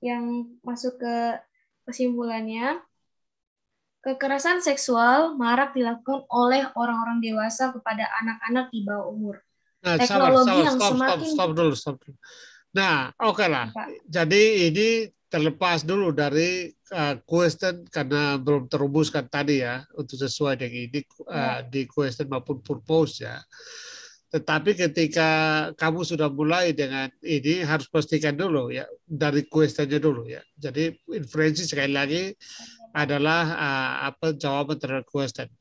Yang masuk ke kesimpulannya, kekerasan seksual marak dilakukan oleh orang-orang dewasa kepada anak-anak di bawah umur. Nah, Teknologi yang stop dulu. Nah, oke lah. Jadi ini terlepas dulu dari question karena belum terumuskan tadi ya, untuk sesuai dengan ini di question maupun purpose ya. Tetapi ketika kamu sudah mulai dengan ini, harus pastikan dulu ya, dari questionnya dulu ya. Jadi inferensi sekali lagi adalah jawaban terhadap question.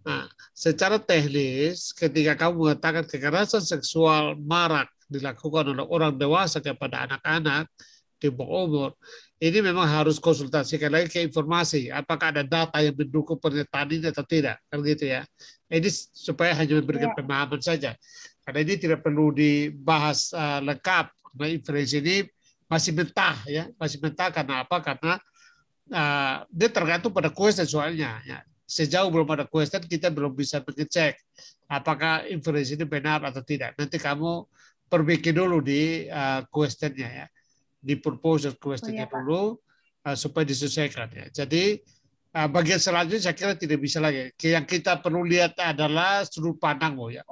Nah, secara teknis, ketika kamu mengatakan kekerasan seksual marak dilakukan oleh orang dewasa kepada anak-anak di bawah umur, ini memang harus konsultasikan lagi ke informasi. Apakah ada data yang mendukung pernyataan ini atau tidak? Kan gitu ya. Ini supaya hanya memberikan pemahaman saja. Karena ini tidak perlu dibahas lengkap. Karena inferensi ini masih mentah ya, masih mentah karena apa? Karena dia tergantung pada question soalnya. Ya. Sejauh belum ada question, kita belum bisa mengecek apakah inferensi ini benar atau tidak. Nanti kamu perbaiki dulu di questionnya ya, di proposal questionnya dulu supaya diselesaikan ya. Jadi bagian selanjutnya saya kira tidak bisa lagi. Yang kita perlu lihat adalah sudut pandangmu ya,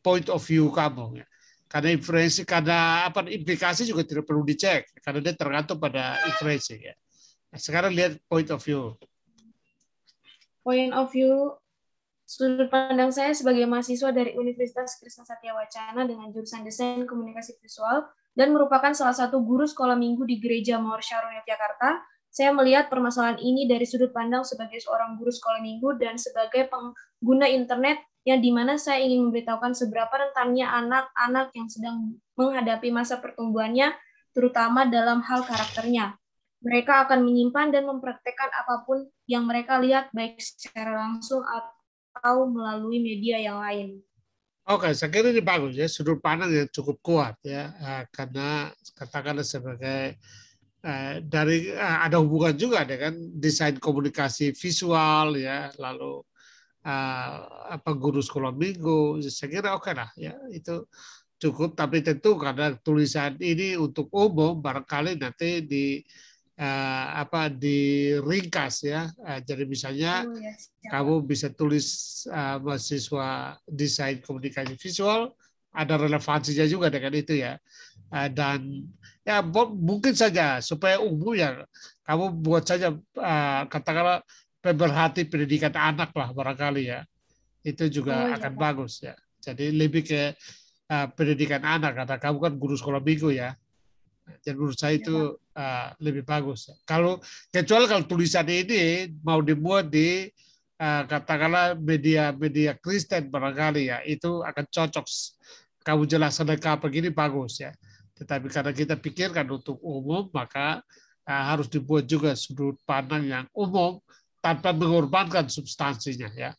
point of view kamu ya. Karena inferensi, karena implikasi juga tidak perlu dicek karena dia tergantung pada inferensi ya. Nah, sekarang lihat point of view. Point of view, sudut pandang saya sebagai mahasiswa dari Universitas Krishna Satya Wacana dengan jurusan Desain Komunikasi Visual dan merupakan salah satu guru sekolah minggu di Gereja Mawar Sharon Yogyakarta, saya melihat permasalahan ini dari sudut pandang sebagai seorang guru sekolah minggu dan sebagai pengguna internet yang dimana saya ingin memberitahukan seberapa rentannya anak-anak yang sedang menghadapi masa pertumbuhannya, terutama dalam hal karakternya. Mereka akan menyimpan dan mempraktekkan apapun yang mereka lihat, baik secara langsung atau melalui media yang lain. Oke, saya kira ini bagus ya, sudut pandang yang cukup kuat ya, karena katakanlah sebagai dari ada hubungan juga dengan desain komunikasi visual ya, lalu guru sekolah minggu, saya kira oke lah ya, itu cukup. Tapi tentu karena tulisan ini untuk umum, barangkali nanti diringkas ya. Jadi misalnya kamu bisa tulis mahasiswa desain komunikasi visual, ada relevansinya juga dengan itu ya. Dan ya mungkin saja supaya umum ya, kamu buat saja katakanlah pemerhati pendidikan anak lah barangkali ya. Itu juga akan bagus ya. Jadi lebih ke pendidikan anak, karena kamu kan guru sekolah minggu ya. Dan menurut saya itu lebih bagus. Kecuali kalau tulisan ini mau dibuat di katakanlah media Kristen barangkali ya, itu akan cocok. Kamu jelaskan lengkap begini bagus ya. Tetapi karena kita pikirkan untuk umum, maka harus dibuat juga sudut pandang yang umum tanpa mengorbankan substansinya ya.